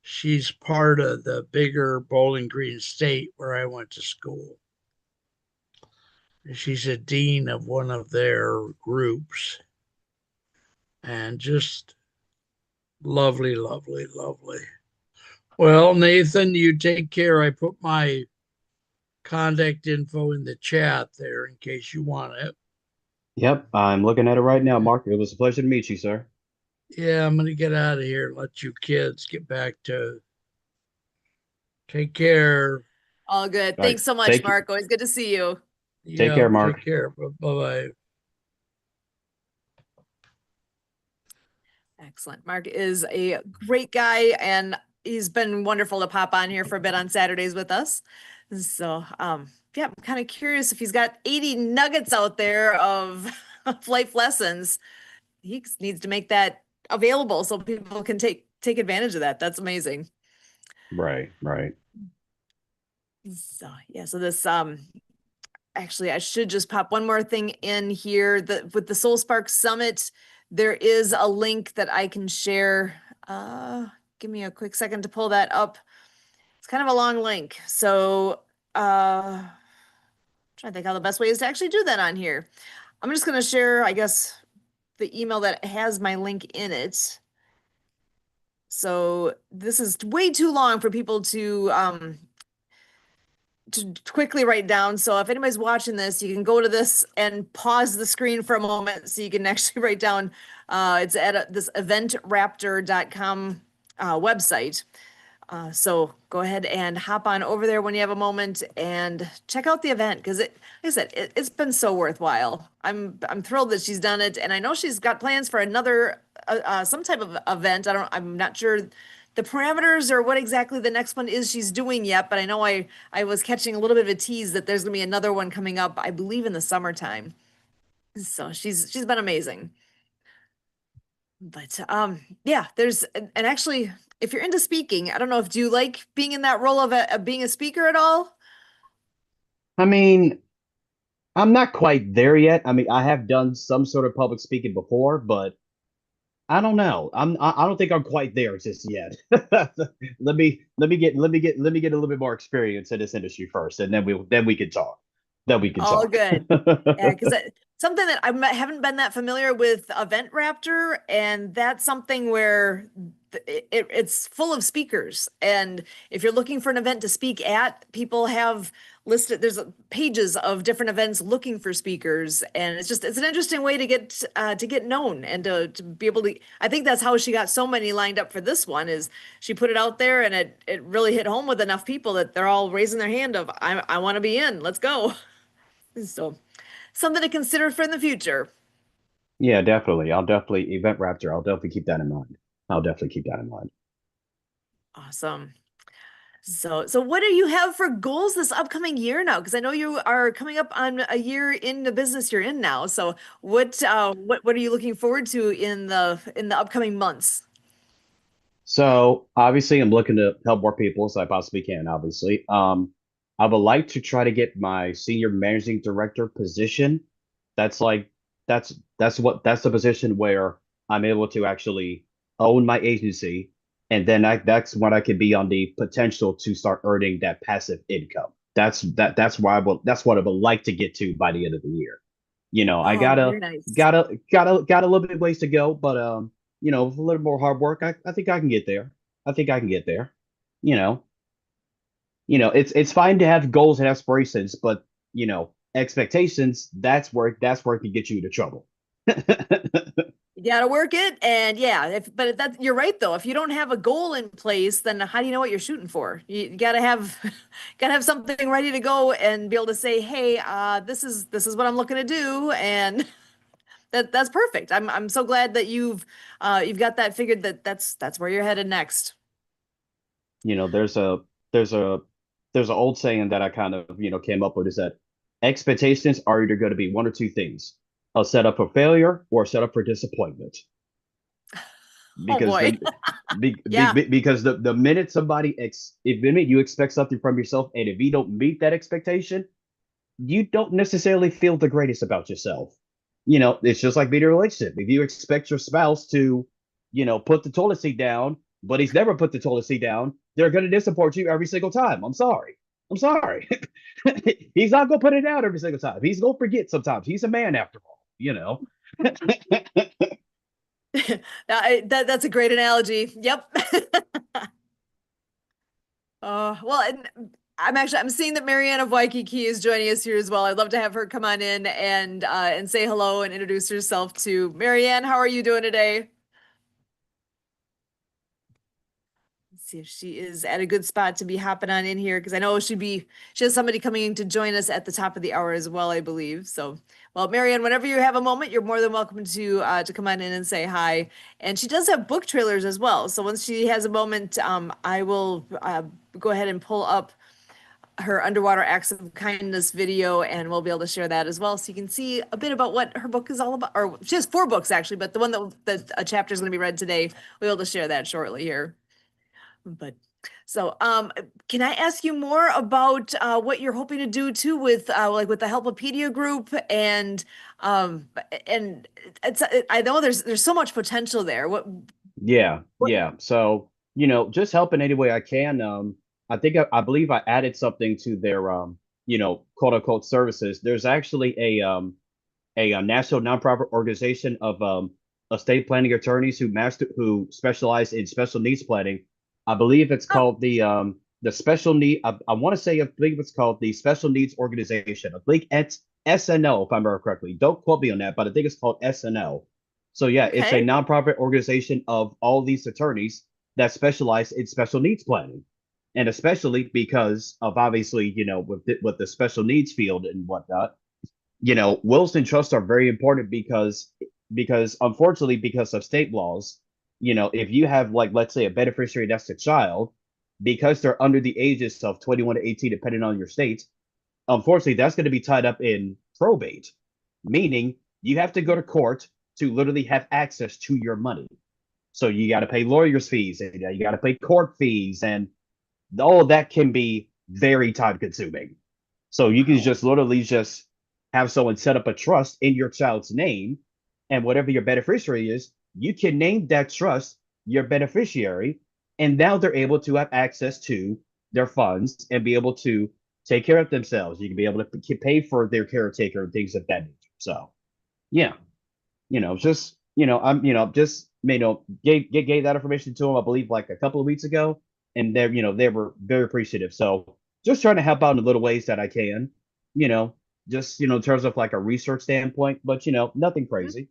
she's part of the bigger Bowling Green State where I went to school. She's a dean of one of their groups and just lovely, lovely, lovely. Well, Nathan, you take care. I put my contact info in the chat there in case you want it. Yep, I'm looking at it right now, Mark. It was a pleasure to meet you, sir. Yeah, I'm going to get out of here and let you kids get back to take care. All good. All right. Thanks so much, Thank you. Mark. Always good to see you. Take care, Mark. Take care. Bye bye. Excellent. Mark is a great guy and he's been wonderful to pop on here for a bit on Saturdays with us. So, yeah, I'm kind of curious if he's got 80 nuggets out there of, of life lessons. He needs to make that available so people can take advantage of that. That's amazing. Right, right. So, yeah, so this actually I should just pop one more thing in here that with the Soul Spark Summit, there is a link that I can share. Give me a quick second to pull that up. It's kind of a long link. So, trying to think how the best way is to actually do that on here. I'm just going to share, I guess, the email that has my link in it. So this is way too long for people to quickly write down. So if anybody's watching this, you can go to this and pause the screen for a moment so you can actually write down. It's at this eventraptor.com website. So go ahead and hop on over there when you have a moment and check out the event because like I said, it's been so worthwhile. I'm thrilled that she's done it, and I know she's got plans for another some type of event. I'm not sure the parameters or what exactly the next one is she's doing yet, but I know I was catching a little bit of a tease that there's gonna be another one coming up, I believe in the summertime. So she's been amazing. But yeah, there's and actually if you're into speaking, I don't know if do you like being in that role of being a speaker at all? I mean, I'm not quite there yet. I mean, I have done some sort of public speaking before, but I don't know. I don't think I'm quite there just yet. Let me get a little bit more experience in this industry first, and then we can talk. Then we can All talk. good. Yeah, because something that haven't been that familiar with Event Raptor, and that's something where it's full of speakers. And if you're looking for an event to speak at, people have listed, there's pages of different events looking for speakers, and it's an interesting way to get known and to be able to. I think that's how she got so many lined up for this one. Is she put it out there, and it really hit home with enough people that they're all raising their hand of I want to be in. Let's go. So something to consider for in the future. Yeah, definitely. I'll definitely Event Raptor. I'll definitely keep that in mind. I'll definitely keep that in mind. Awesome. So what do you have for goals this upcoming year now? Because I know you are coming up on a year in the business you're in now. So what are you looking forward to in the upcoming months? So obviously, I'm looking to help more people as I possibly can. Obviously, I would like to try to get my senior managing director position. That's like that's the position where I'm able to actually own my agency, and then that's when I could be on the potential to start earning that passive income. That's what I would like to get to by the end of the year. I Oh, gotta very nice. got a little bit ways to go, but with a little more hard work, I think I can get there. I think I can get there. You know, it's fine to have goals and aspirations, but expectations, that's where it can get you into trouble. You gotta work it, and yeah, but that you're right though. If you don't have a goal in place, then how do you know what you're shooting for? You gotta have gotta have something ready to go and be able to say, hey, this is what I'm looking to do, and that's perfect. I'm so glad that you've got that figured that that's where you're headed next. There's a there's a there's an old saying that I kind of came up with is that expectations are either going to be one or two things: a setup for failure or a setup for disappointment. Oh Because boy. Yeah. because the minute if the minute you expect something from yourself, and if you don't meet that expectation, you don't necessarily feel the greatest about yourself. It's just like being in a relationship. If you expect your spouse to, put the toilet seat down, but he's never put the toilet seat down, they're going to disappoint you every single time. I'm sorry. I'm sorry. He's not going to put it down every single time. He's going to forget sometimes. He's a man after all. That's a great analogy. Yep. Well, and I'm seeing that Marianne of Waikiki is joining us here as well. I'd love to have her come on in and say hello and introduce herself to Marianne. How are you doing today? Let's see if she is at a good spot to be hopping on in here because I know she has somebody coming in to join us at the top of the hour as well, I believe. So, well, Marianne, whenever you have a moment, you're more than welcome to come on in and say hi. And she does have book trailers as well. So once she has a moment, I will go ahead and pull up her underwater acts of kindness video, and we'll be able to share that as well, so you can see a bit about what her book is all about. Or she has four books actually, but the one that a chapter is going to be read today, we'll be able to share that shortly here. But so, can I ask you more about what you're hoping to do too with like with the Helpopedia group and I know there's so much potential there. Yeah, What yeah. So, just helping any way I can. I believe I added something to their quote unquote services. There's actually a national nonprofit organization of estate planning attorneys who specialize in special needs planning. I believe it's Oh, called the special need. I want to say I believe it's called the Special Needs Organization. I think it's SNO if I remember correctly. Don't quote me on that, but I think it's called SNO. So yeah, it's a okay. nonprofit organization of all these attorneys that specialize in special needs planning, and especially because of obviously with the special needs field and whatnot, wills and trusts are very important because unfortunately because of state laws, if you have like let's say a beneficiary that's a child, because they're under the ages of 21 to 18, depending on your state, unfortunately that's going to be tied up in probate, meaning you have to go to court to literally have access to your money. So you got to pay lawyers fees and you got to pay court fees, and all of that can be very time consuming. So you can Wow. just literally just have someone set up a trust in your child's name, and whatever your beneficiary is, you can name that trust your beneficiary, and now they're able to have access to their funds and be able to take care of themselves. You can be able to pay for their caretaker and things of that nature. So, yeah, just I'm just gave that information to them. I believe like a couple of weeks ago, and they were very appreciative. So, just trying to help out in the little ways that I can, you know, just in terms of like a research standpoint, but nothing crazy.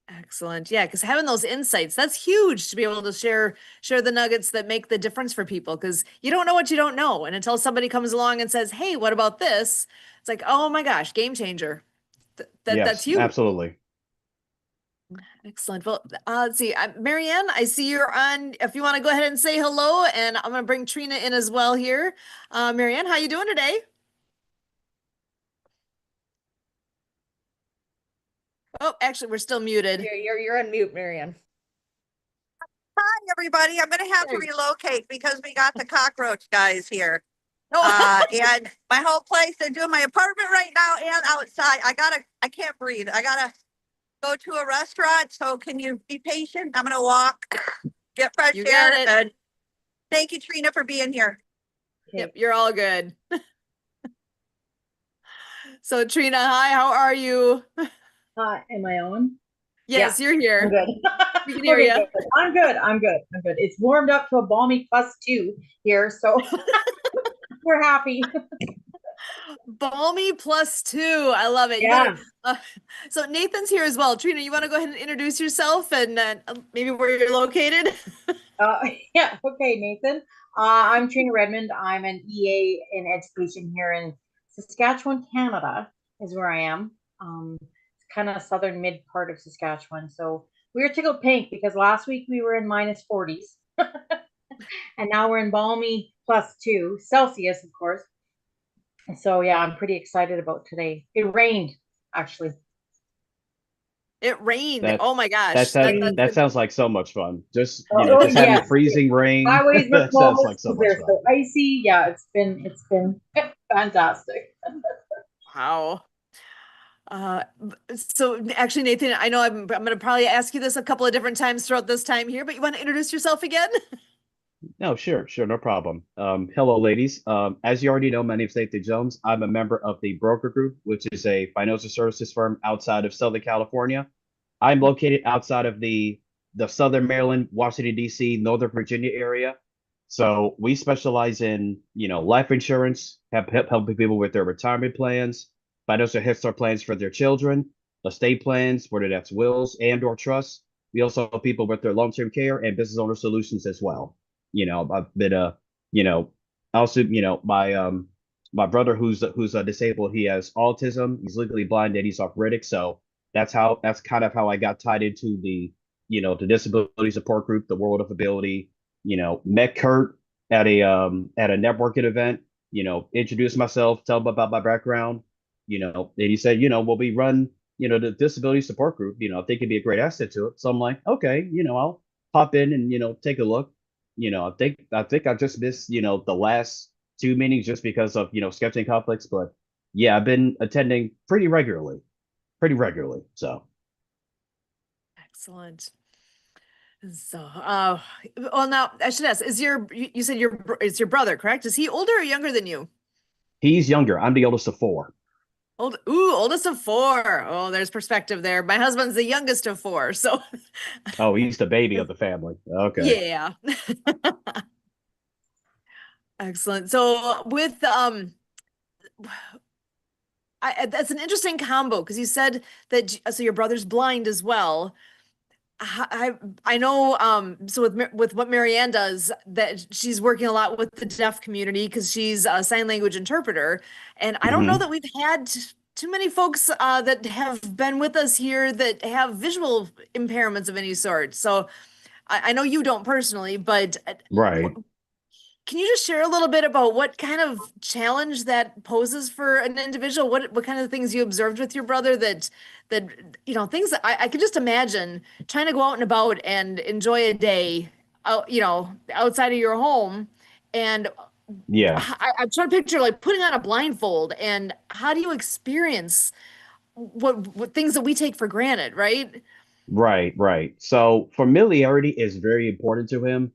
Excellent. Yeah, because having those insights, that's huge to be able to share the nuggets that make the difference for people, because you don't know what you don't know. And until somebody comes along and says, "Hey, what about this?" It's like, "Oh my gosh, game changer." That's Yes, huge. absolutely. Excellent. Well, let's see. Marianne, I see you're on. If you want to go ahead and say hello, and I'm going to bring Trina in as well here. Marianne, how you doing today? Oh, actually, we're still muted. You're on mute, Marianne. Hi, everybody. I'm gonna have to There you relocate because we got the cockroach guys here. Oh, And my whole place, they're doing my apartment right now and outside. I can't breathe. I gotta go to a restaurant. So can you be patient? I'm gonna walk, get fresh You air. got it. And thank you, Trina, for being here. yep, you're all good. So, Trina, hi, how are you? Am I on? Yes, you're I'm here. good. We can hear Okay, you. good. I'm good. I'm good. I'm good. It's warmed up to a balmy +2 here, so we're happy. Balmy +2. I love it. Yeah. So Nathan's here as well. Trina, you want to go ahead and introduce yourself and maybe where you're located? Yeah. Okay, Nathan. I'm Trina Redmond. I'm an EA in education here in Saskatchewan, Canada, is where I am. It's kind of southern mid part of Saskatchewan. So we were tickled pink because last week we were in -40s, and now we're in balmy +2 Celsius, of course. So yeah, I'm pretty excited about today. It rained, actually. It rained. That Oh my gosh. that sounds Rained. that sounds like so much fun. Just Oh, just having yes. freezing rain. Highways were That sounds like closed so because much they're fun. so icy. Yeah, it's been fantastic. Wow. So actually, Nathan, I know I'm going to probably ask you this a couple of different times throughout this time here, but you want to introduce yourself again? No, sure, no problem. Hello, ladies. As you already know, my name is Nathan Jones. I'm a member of the Broker Group, which is a financial services firm outside of Southern California. I'm located outside of the Southern Maryland, Washington, D.C., Northern Virginia area. So we specialize in, life insurance, helping people with their retirement plans, financial head start plans for their children, estate plans, whether that's wills and or trusts. We also help people with their long-term care and business owner solutions as well. I've been also, my brother who's disabled, he has autism, he's legally blind and he's arthritic. So that's kind of how I got tied into the disability support group, the World of Ability. Met Kurt at a networking event, introduced myself, tell him about my background, and he said, well, we run, the disability support group, I think it'd be a great asset to it. So I'm like, okay, I'll pop in and, take a look. I think I just missed, the last two meetings just because of, scheduling conflicts, but yeah, I've been attending pretty regularly. So Excellent. So, well, now I should ask, you said it's your brother, correct? Is he older or younger than you? he's younger. I'm the oldest of four. Oldest of four. Oh, there's perspective there. My husband's the youngest of four, so Oh, he's the baby of the family. Okay. yeah. Excellent. So with that's an interesting combo because you said that so your brother's blind as well. I know so with what Marianne does, that she's working a lot with the deaf community because she's a sign language interpreter, and I don't know Mhm. that we've had too many folks that have been with us here that have visual impairments of any sort. So I know you don't personally, but Right. can you just share a little bit about what kind of challenge that poses for an individual? What kind of things you observed with your brother that things that I could just imagine trying to go out and about and enjoy a day out, outside of your home, and Yeah. I'm trying to picture like putting on a blindfold and how do you experience what things that we take for granted, right? Right, right. So familiarity is very important to him.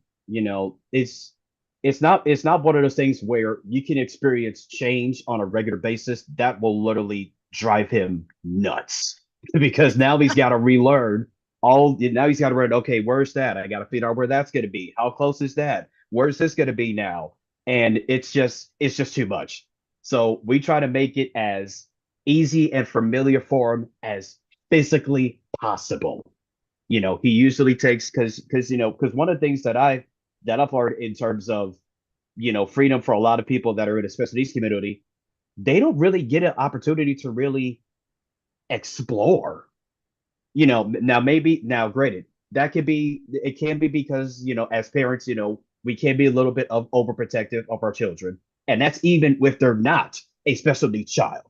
It's not one of those things where you can experience change on a regular basis that will literally drive him nuts because now he's got to relearn now he's got to learn, okay, where's that? I got to figure out where that's going to be. How close is that? Where's this going to be now? And it's just too much. So we try to make it as easy and familiar for him as physically possible. He usually takes because one of the things that I've learned in terms of freedom for a lot of people that are in the special needs community, they don't really get an opportunity to really explore. Now granted, it can be because as parents, we can be a little bit of overprotective of our children, and that's even if they're not a special needs child.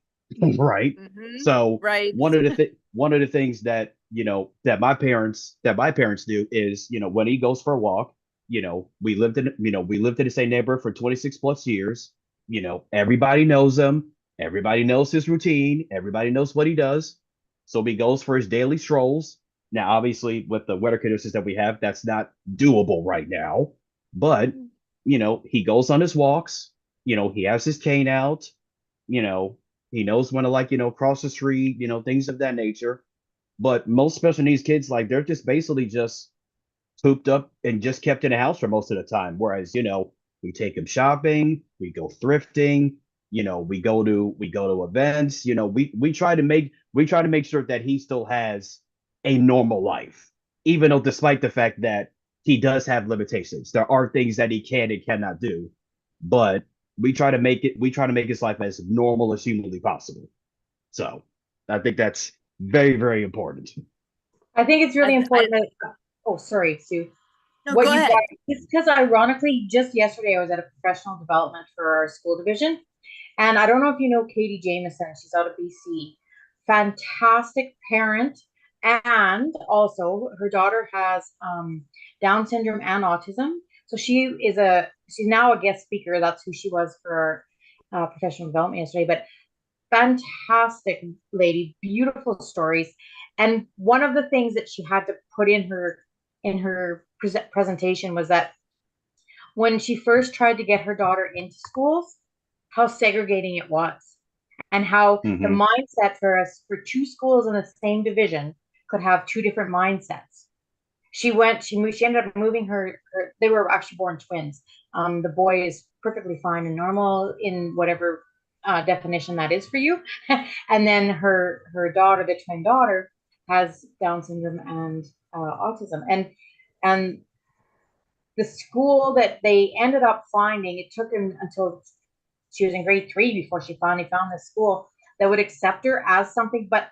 Right. Mm-hmm. So Right. one of the things that that my parents do is when he goes for a walk, we lived in the same neighborhood for 26 plus years. Everybody knows him, everybody knows his routine, everybody knows what he does. So he goes for his daily strolls. Now obviously with the weather conditions that we have, that's not doable right now, but he goes on his walks. He has his cane out. you know, he knows when to cross the street, things of that nature. But most special needs kids, like they're just basically just cooped up and just kept in the house for most of the time. Whereas, we take him shopping, we go thrifting, we go to events, we try to make sure that he still has a normal life, even though despite the fact that he does have limitations. There are things that he can and cannot do, but we try to make his life as normal as humanly possible. So I think that's very, very important. I think it's really I- important that, oh, sorry, Sue. No, What go you ahead. brought, just because ironically, just yesterday I was at a professional development for our school division. And I don't know if you know Katie Jameson, she's out of BC. Fantastic parent. And also her daughter has Down syndrome and autism. So she's now a guest speaker. That's who she was for professional development yesterday. But fantastic lady, beautiful stories. And one of the things that she had to put in her presentation was that when she first tried to get her daughter into schools, how segregating it was, and how the Hmm. mindset for us for two schools in the same division could have two different mindsets. She ended up moving they were actually born twins. The boy is perfectly fine and normal in whatever definition that is for you. And then her daughter, the twin daughter, has Down syndrome and autism. And the school that they ended up finding, it took him until she was in grade 3 before she finally found this school that would accept her as something, but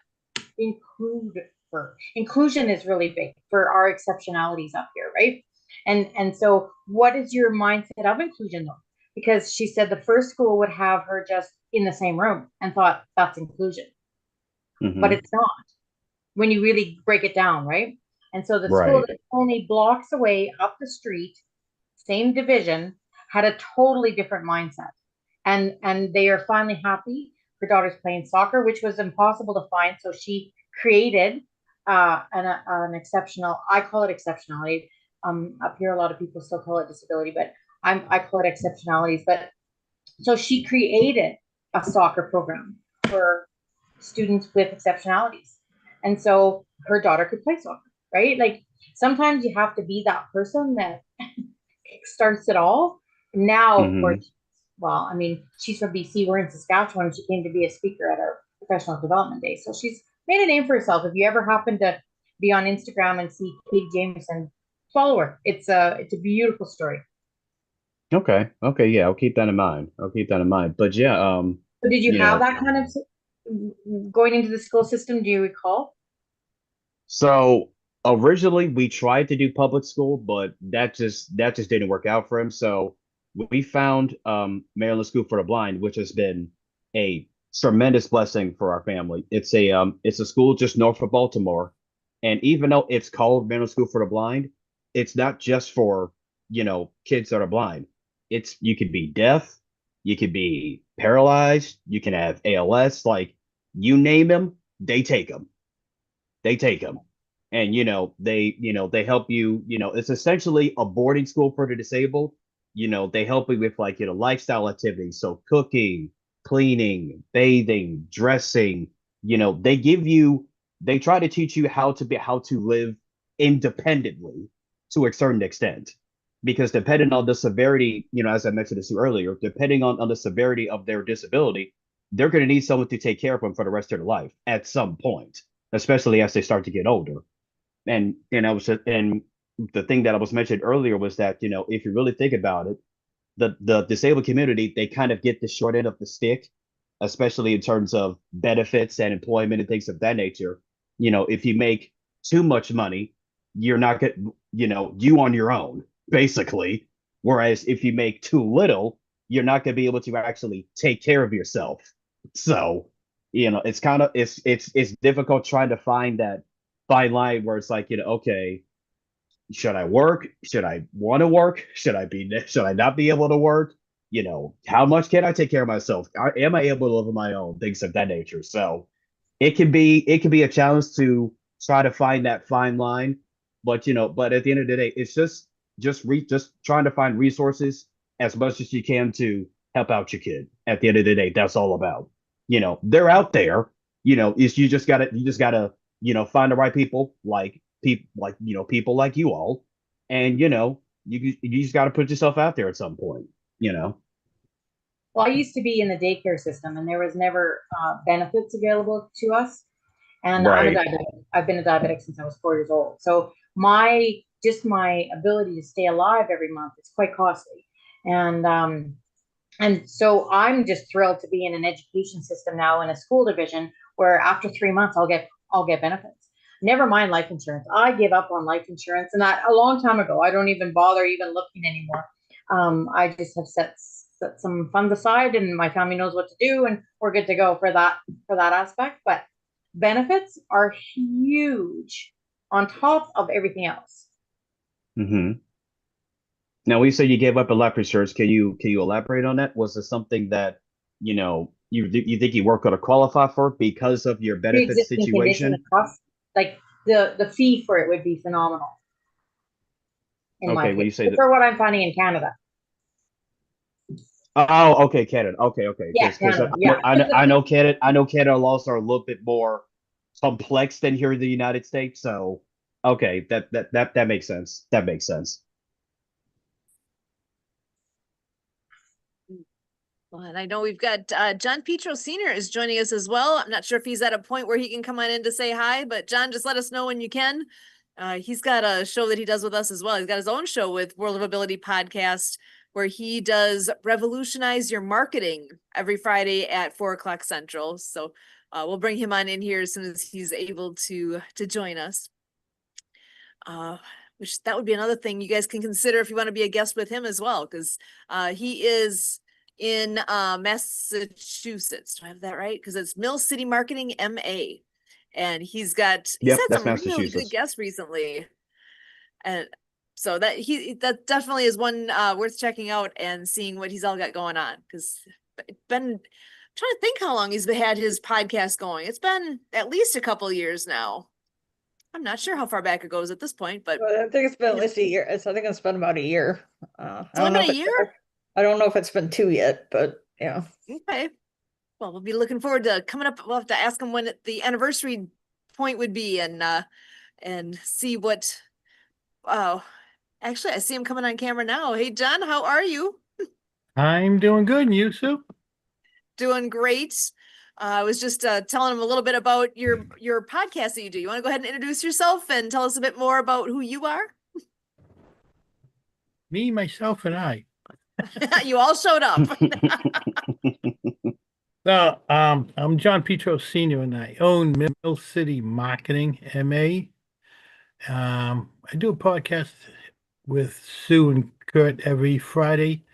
include her. Inclusion is really big for our exceptionalities up here, right? And so what is your mindset of inclusion though? Because she said the first school would have her just in the same room and thought that's inclusion, but Hmm. it's not when you really break it down, right? And so the school Right. that only blocks away up the street, same division, had a totally different mindset. And they are finally happy. Her daughter's playing soccer, which was impossible to find. So she created an exceptional, I call it exceptionality. Up here, a lot of people still call it disability, but I call it exceptionalities. But so she created a soccer program for students with exceptionalities. And so her daughter could play soccer, right? Like sometimes you have to be that person that starts it all. Now, of Hmm. course, well, I mean, she's from BC. We're in Saskatchewan. She came to be a speaker at our professional development day. So she's made a name for herself. If you ever happen to be on Instagram and see Katie Jameson, follow her. It's a beautiful story. Okay. Okay. Yeah, I'll keep that in mind. I'll keep that in mind. But yeah, So did you you have know, that kind of going into the school system? Do you recall? so originally we tried to do public school, but that just didn't work out for him. So we found Maryland School for the Blind, which has been a tremendous blessing for our family. It's a school just north of Baltimore. And even though it's called Maryland School for the Blind, it's not just for, kids that are blind. you could be deaf, you could be paralyzed, you can have ALS, like you name them, they take them. They take them. And they help you, it's essentially a boarding school for the disabled. They help you with like, lifestyle activities. So cooking, cleaning, bathing, dressing, they try to teach you how to live independently to a certain extent. Because depending on the severity, as I mentioned this to you earlier, depending on the severity of their disability, they're going to need someone to take care of them for the rest of their life at some point, especially as they start to get older. And the thing that I was mentioned earlier was that, if you really think about it, the disabled community, they kind of get the short end of the stick, especially in terms of benefits and employment and things of that nature. If you make too much money, you're not going, you on your own, basically. Whereas if you make too little, you're not going to be able to actually take care of yourself. So, it's kind of it's difficult trying to find that fine line where it's like, okay, should I work? Should I want to work? Should I not be able to work? How much can I take care of myself? Am I able to live on my own? Things of that nature. So it can be a challenge to try to find that fine line. But at the end of the day, it's just trying to find resources as much as you can to help out your kid. At the end of the day, that's all about. They're out there. You just gotta find the right people, people like you all, and you just gotta put yourself out there at some point. Well, I used to be in the daycare system, and there was never benefits available to us. And I'm a Right. diabetic. I've been a diabetic since I was 4 years old. So my ability to stay alive every month is quite costly. And so I'm just thrilled to be in an education system now in a school division where after 3 months I'll get benefits. Never mind life insurance. I gave up on life insurance, and that a long time ago. I don't even bother even looking anymore. I just have set some funds aside, and my family knows what to do, and we're good to go for that aspect. But benefits are huge on top of everything else. Hmm. Now, we say you gave up a life insurance. Can you elaborate on that? Was it something that you think you weren't going to qualify for because of your benefit Pre-existing condition, the situation? cost, like the fee for it would be phenomenal in my Okay, when you opinion, say that. for what I'm finding in Canada. Oh, okay, Canada. Okay. Yeah, Because Canada. Yeah. I know Canada laws are a little bit more complex than here in the United States. So, okay, that makes sense. That makes sense. Well, and I know we've got John Petro Sr. is joining us as well. I'm not sure if he's at a point where he can come on in to say hi, but John, just let us know when you can. He's got a show that he does with us as well. He's got his own show with World of Ability podcast where he does revolutionize your marketing every Friday at 4 o'clock Central. So we'll bring him on in here as soon as he's able to join us. Which that would be another thing you guys can consider if you want to be a guest with him as well, because he is in Massachusetts. Do I have that right? Because it's Mill City Marketing MA. And he's had Yep, that's some really good Massachusetts. guests recently. And so that definitely is one worth checking out and seeing what he's all got going on. Because I'm trying to think how long he's had his podcast going. It's been at least a couple years now. I'm not sure how far back it goes at this point, but I think it's been at least a year. I think it's been about a year. I it's only don't know been a if year? I don't know if it's been 2 yet, but yeah. Okay. Well, we'll be looking forward to coming up. We'll have to ask him when the anniversary point would be and see what. Oh, actually, I see him coming on camera now. Hey, John, how are you? I'm doing good. And you, Sue? Doing great. I was just telling him a little bit about your podcast that you do. You want to go ahead and introduce yourself and tell us a bit more about who you are? Me, myself, and I. You all showed up. So, I'm John Petro Sr. and I own Mill City Marketing MA. I do a podcast with Sue and Kurt every Friday.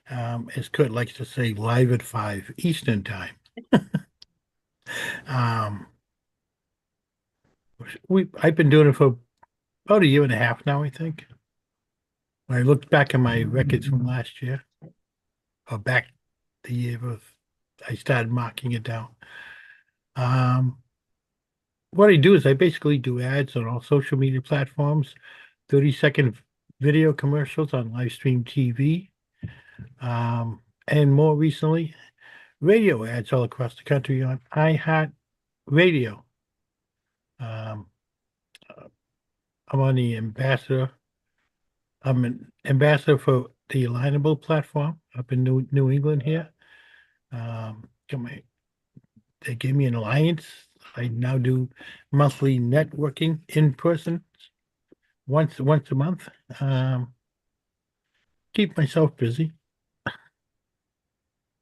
As Kurt likes to say, live at 5 Eastern time. I've been doing it for about a year and a half now, I think. When I looked back at my records from last year. back the year of I started marking it down. What I do is I basically do ads on all social media platforms, 30-second video commercials on live stream TV, and more recently, radio ads all across the country on iHeart Radio. I'm on the ambassador. I'm an ambassador for the Alignable platform up in New England here. They gave me an alliance. I now do monthly networking in person once a month. Keep myself busy.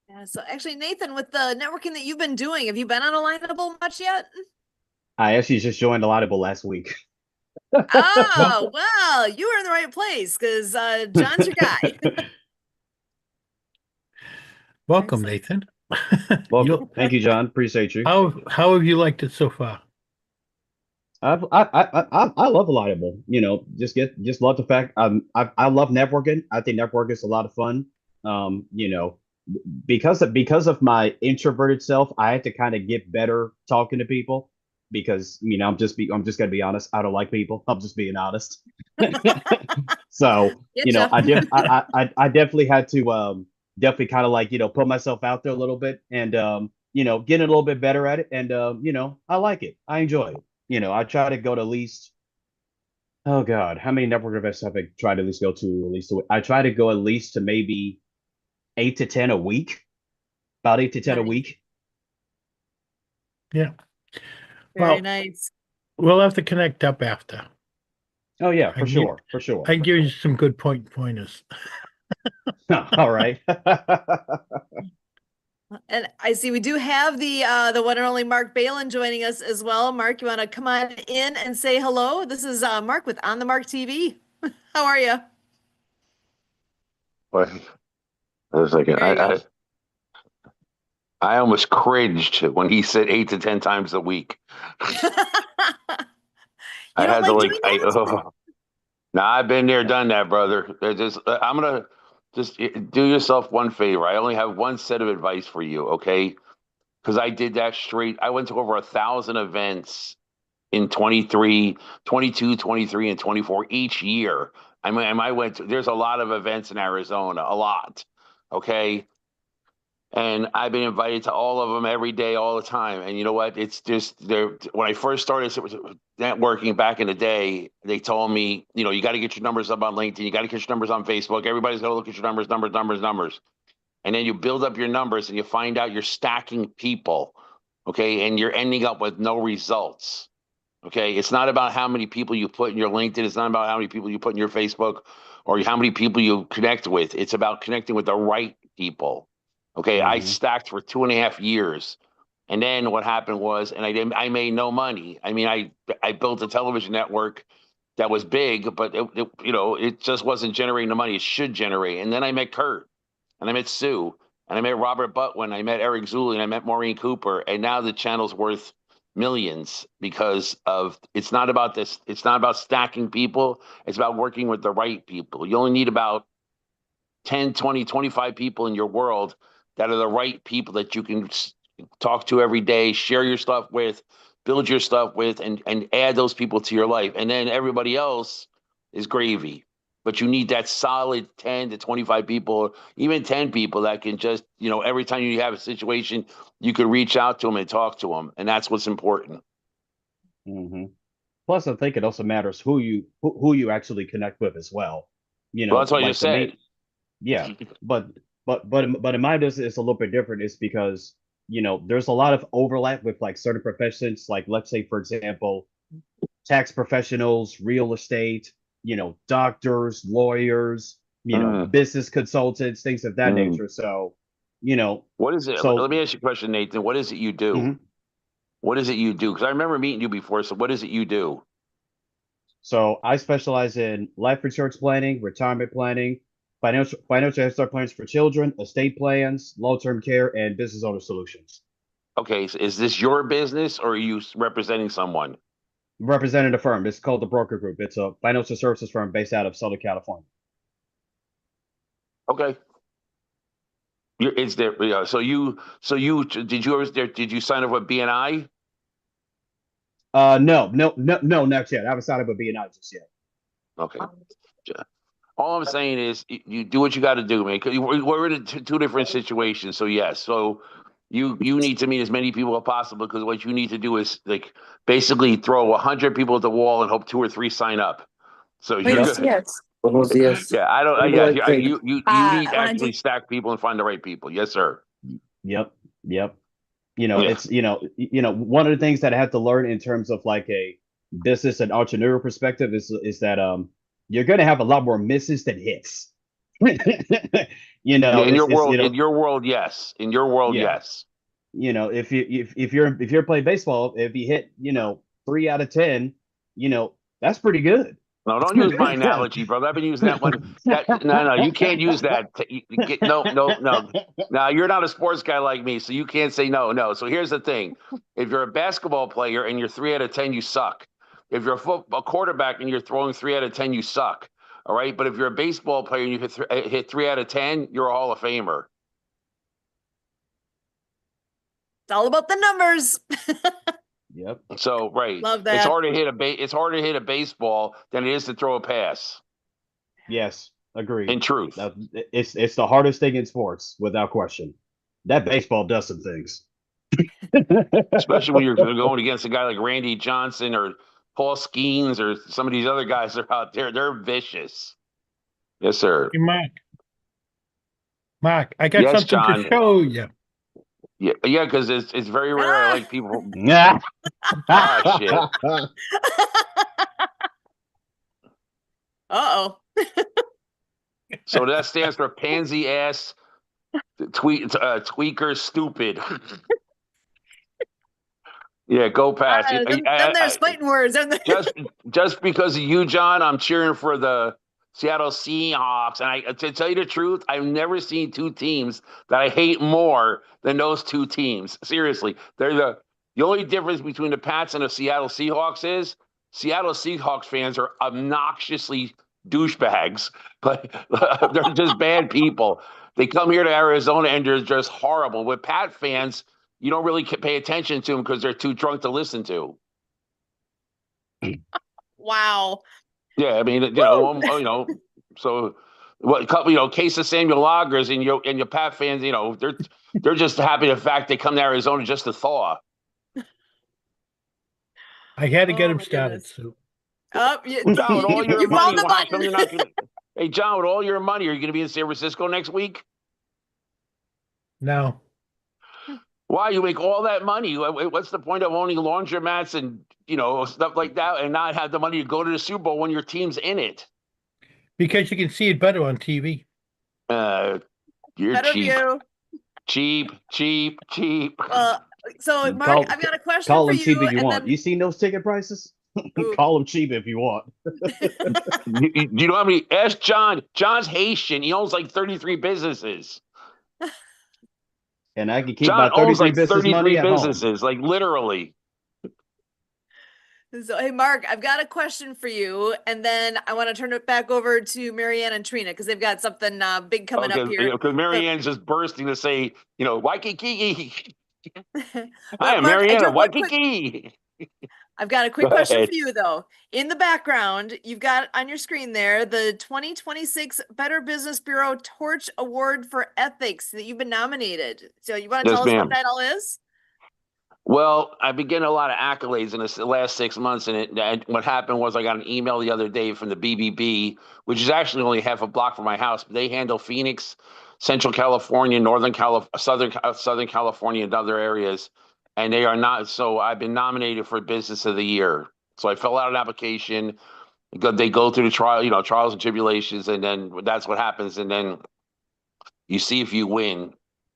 Yeah, so actually, Nathan, with the networking that you've been doing, have you been on Alignable much yet? I actually just joined Alignable last week. Oh, well, you were in the right place because John's your guy. Welcome, Excellent. Nathan. Well, thank you, John. Appreciate you. How have you liked it so far? I love Alignable. You know, just love the fact I love networking. I think networking is a lot of fun. You know, because of my introverted self, I had to kind of get better talking to people because you know I'm just gonna be honest. I don't like people. I'm just being honest. So you know, I definitely had to definitely kind of like you know put myself out there a little bit and you know getting a little bit better at it and you know I like it. I enjoy it. You know, I try to go to at least, oh God, how many network events have I tried to at least go to at least? I try to go at least to maybe 8 to 10 a week, about 8 to 10 a Nice. week. Yeah. Very Well, nice. we'll have to connect up after. Oh yeah, for And sure, for sure. I can give you some good pointers. All right. And I see we do have the one and only Mark Balin joining us as well. Mark, you want to come on in and say hello? This is Mark with On the Mark TV. How are you? But I was like, There you go. I almost cringed when he said 8 to 10 times a week. You I don't had to like like, doing that? Nah, I've been there, done that, brother. I'm gonna just do yourself one favor. I only have one set of advice for you, okay? Because I did that straight. I went to over 1,000 events in 23, 22, 23, and 24 each year. I mean, I went to, there's a lot of events in Arizona, a lot, okay? And I've been invited to all of them every day, all the time. And you know what? It's just there. When I first started networking back in the day, they told me, you know, you got to get your numbers up on LinkedIn. You got to get your numbers on Facebook. Everybody's got to look at your numbers. And then you build up your numbers and you find out you're stacking people. Okay. And you're ending up with no results. Okay. It's not about how many people you put in your LinkedIn. It's not about how many people you put in your Facebook or how many people you connect with. It's about connecting with the right people. Okay, I stacked for 2.5 years, and then what happened was, and I made no money. I mean, I built a television network that was big, but it just wasn't generating the money it should generate. And then I met Kurt, and I met Sue, and I met Robert Butwin, I met Eric Zuley, and I met Maureen Cooper, and now the channel's worth millions because of it's not about this. It's not about stacking people. It's about working with the right people. You only need about 10, 20, 25 people in your world that are the right people that you can talk to every day, share your stuff with, build your stuff with, and add those people to your life. And then everybody else is gravy. But you need that solid 10 to 25 people, even 10 people that can just, you know, every time you have a situation, you could reach out to them and talk to them. And that's what's important. Mm-hmm. Plus, I think it also matters who you actually connect with as well. You know, Well, that's what I like just for said. me, yeah, but in my business it's a little bit different. It's because you know there's a lot of overlap with like certain professions. Like let's say for example, tax professionals, real estate, you know, doctors, lawyers, you know, business consultants, things of that nature. So, you know, what is it? so Let me ask you a question, Nathan. What is it you do? mhm. What is it you do? Because I remember meeting you before. So what is it you do? So I specialize in life insurance planning, retirement planning, financial head start plans for children, estate plans, long-term care, and business owner solutions. Okay, so is this your business or are you representing someone? Representing a firm. It's called the Broker Group. It's a financial services firm based out of Southern California. Okay. It's there. Yeah. So you did you ever did you sign up with BNI? No, not yet. I haven't signed up with BNI just yet. Okay. All I'm saying is you do what you got to do, man. 'Cause we're in two different situations. So yes, so you need to meet as many people as possible because what you need to do is like basically throw 100 people at the wall and hope 2 or 3 sign up. So you're Buenos good. dias. Buenos dias. Yeah, I don't. What do Yeah, I think? you need I to wanna actually do- stack people and find the right people. Yes, sir. Yep. You know, Yeah. it's one of the things that I had to learn in terms of like a business and entrepreneurial perspective is that you're gonna have a lot more misses than hits. You know, Yeah, in your it's world, in your world, yes. In your world, Yeah. yes. If you're playing baseball, if you hit 3 out of 10, that's pretty good. No, don't use my analogy, brother. I've been using that one. No, you can't use that. No, you're not a sports guy like me, so you can't say no. So here's the thing: if you're a basketball player and you're 3 out of 10, you suck. If you're a quarterback and you're throwing 3 out of 10, you suck. All right, but if you're a baseball player and you hit 3 out of 10, you're a Hall of Famer. It's all about the numbers. Yep. So right, Love it's that. hard to hit it's harder to hit a baseball than it is to throw a pass. Yes. Agreed. In truth. It's the hardest thing in sports, without question. That baseball does some things. Especially when you're going against a guy like Randy Johnson or Paul Skeens or some of these other guys that are out there. They're vicious. Yes, sir. Hey, Mark, I got Yes, something John. to show you. Yeah, because it's very rare. I like people. Yeah. Ah, shit. Uh-oh. So that stands for pansy ass tweaker stupid. Yeah, go past. Then there's fighting words. Just because of you, John, I'm cheering for the Seattle Seahawks. And to tell you the truth, I've never seen 2 teams that I hate more than those 2 teams. Seriously, they're the only difference between the Pats and the Seattle Seahawks is Seattle Seahawks fans are obnoxiously douchebags, but they're just bad people. They come here to Arizona and they're just horrible. With Pat fans, you don't really pay attention to them because they're too drunk to listen to. Wow. Yeah, I mean, so case of Samuel Loggers and your Pat fans, they're just happy the fact they come to Arizona just to thaw. I had to get Oh, him my started. goodness. So John, John, with all your you found money, the how come button. you're not gonna? Hey, John, with all your money, are you going to be in San Francisco next week? no, Why you make all that money? What's the point of owning laundromats and stuff like that, and not have the money to go to the Super Bowl when your team's in it? because you can see it better on TV. You're Better cheap. view. Cheap. So Mark, Call- I've got a question Call for them you. cheap if you and want. then- You seen those ticket prices? Ooh. Call them cheap if you want. You know how many? Ask John. John's Haitian. He owns like 33 businesses. And I can keep John my owns 33 like business 33 money at home. businesses, like literally. So, hey, Mark, I've got a question for you, and then I want to turn it back over to Marianne and Trina because they've got something big coming up here. Because Marianne's just bursting to say, Waikiki. But Hi, I'm Mark, I do Marianne, have one quick- Waikiki. I've got a quick Go question ahead. for you, though. In the background, you've got on your screen there the 2026 Better Business Bureau Torch Award for Ethics that you've been nominated. So you want to Yes, tell us ma'am. what that all is? Well, I've been getting a lot of accolades in the last 6 months, and what happened was I got an email the other day from the BBB, which is actually only half a block from my house, but they handle Phoenix, Central California, Southern California, and other areas, and they are not. So I've been nominated for Business of the Year. So I fill out an application. They go through the trials and tribulations, and then that's what happens, and then you see if you win.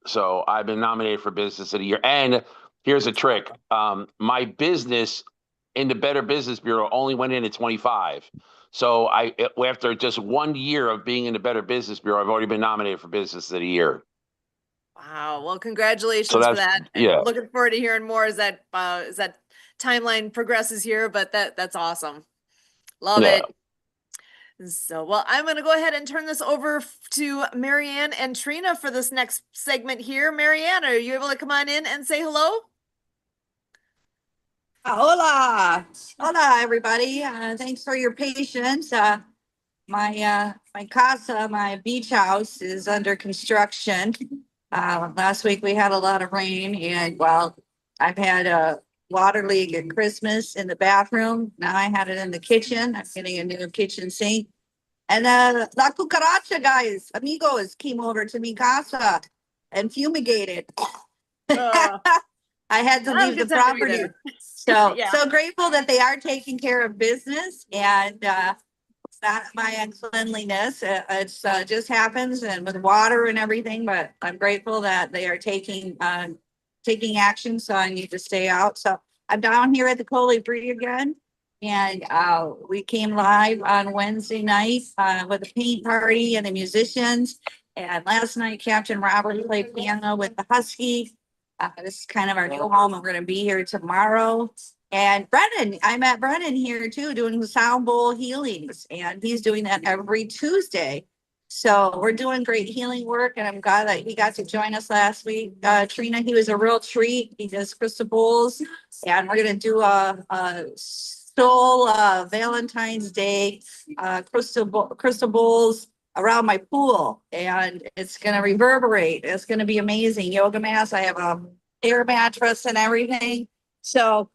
So I've been nominated for Business of the Year, and here's a trick. My business in the Better Business Bureau only went in at 25. So after just 1 year of being in the Better Business Bureau, I've already been nominated for Business of the Year. Wow. Well, congratulations So for that's- that. And yeah. looking forward to hearing more as that timeline progresses here, but that's awesome. Love Yeah. it. So, well, I'm going to go ahead and turn this over to Marianne and Trina for this next segment here. Marianne, are you able to come on in and say hello? Hola, hola, everybody. Thanks for your patience. My casa, my beach house, is under construction. Last week we had a lot of rain, and well, I've had a water leak at Christmas in the bathroom. Now I had it in the kitchen. I'm getting a new kitchen sink. And La Cucaracha guys, amigos, came over to mi casa and fumigated. Uh, I had to That was leave a the good time to be property. there. So, Yeah. so grateful that they are taking care of business, and it's not my cleanliness. It's just happens, and with water and everything, but I'm grateful that they are taking action. So I need to stay out. So I'm down here at the Colibri again. And we came live on Wednesday night with a paint party and the musicians. And last night, Captain Robert played piano with the Husky. This is kind of our new home. We're going to be here tomorrow. And Brennan, I met Brennan here too, doing the sound bowl healings, and he's doing that every Tuesday. So we're doing great healing work, and I'm glad that he got to join us last week. Trina, he was a real treat. He does crystal bowls, and we're going to do a soul Valentine's Day crystal bowls around my pool, and it's going to reverberate. It's going to be amazing. Yoga mats. I have a air mattress and everything. So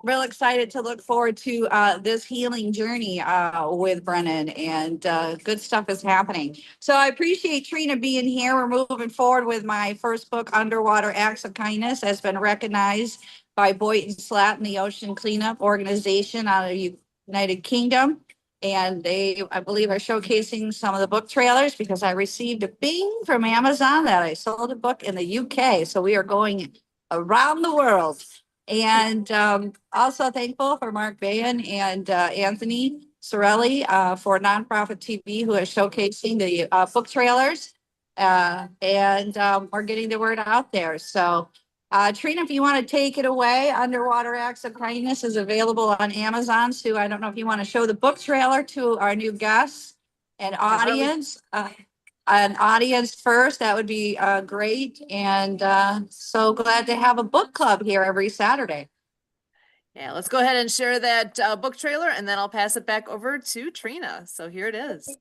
real excited to look forward to this healing journey with Brennan, and good stuff is happening. So I appreciate Trina being here. We're moving forward with my first book, Underwater Acts of Kindness, has been recognized by Boynton Slatton, the Ocean Cleanup Organization out of the United Kingdom. And they, I believe, are showcasing some of the book trailers because I received a bing from Amazon that I sold a book in the UK. So we are going around the world. And also thankful for Mark Bayan and Anthony Sorelli for Nonprofit TV, who is showcasing the book trailers. And we're getting the word out there. So Trina, if you want to take it away, Underwater Acts of Kindness is available on Amazon. So I don't know if you want to show the book trailer to our new guests and audience. An audience first, that would be great. And so glad to have a book club here every Saturday. Yeah, let's go ahead and share that book trailer, and then I'll pass it back over to Trina. So here it is.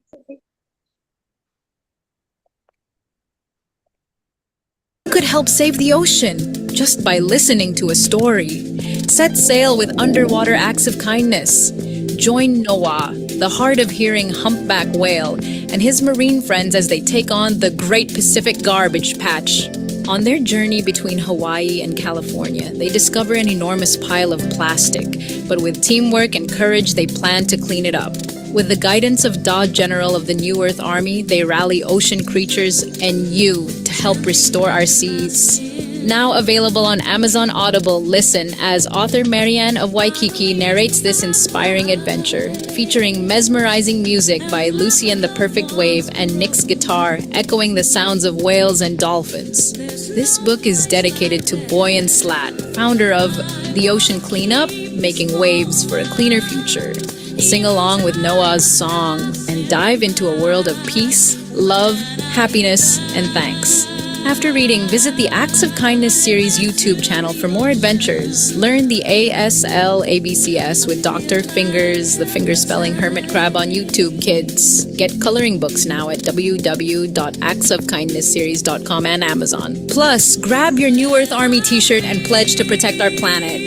Could help save the ocean just by listening to a story. Set sail with Underwater Acts of Kindness. Join Noah, the hard-of-hearing humpback whale, and his marine friends as they take on the Great Pacific Garbage Patch. On their journey between Hawaii and California, they discover an enormous pile of plastic, but with teamwork and courage, they plan to clean it up. With the guidance of DOD General of the New Earth Army, they rally ocean creatures and you to help restore our seas. Now available on Amazon Audible, listen as author Marianne of Waikiki narrates this inspiring adventure, featuring mesmerizing music by Lucy and the Perfect Wave and Nick's guitar, echoing the sounds of whales and dolphins. This book is dedicated to Boyan Slat, founder of The Ocean Cleanup, making waves for a cleaner future. Sing along with Noah's song and dive into a world of peace, love, happiness, and thanks. After reading, visit the Acts of Kindness series YouTube channel for more adventures. Learn the ASL ABCS with Dr. Fingers, the fingerspelling hermit crab on YouTube, kids. Get coloring books now at www.actsofkindnessseries.com and Amazon. Plus, grab your New Earth Army t-shirt and pledge to protect our planet.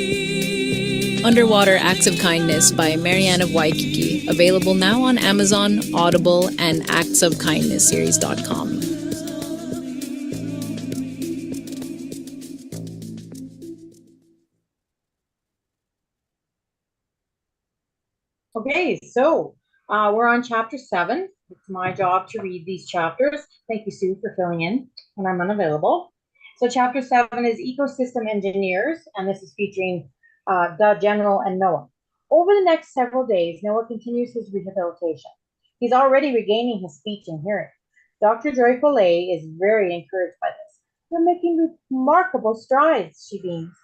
Underwater Acts of Kindness by Marianne of Waikiki. Available now on Amazon, Audible, and actsofkindnessseries.com. Okay, so we're on chapter 7. It's my job to read these chapters. Thank you, Sue, for filling in when I'm unavailable. So chapter 7 is Ecosystem Engineers, and this is featuring DOD General and Noah. Over the next several days, Noah continues his rehabilitation. He's already regaining his speech and hearing. Dr. Joy Foley is very encouraged by this. You're making remarkable strides, she beams.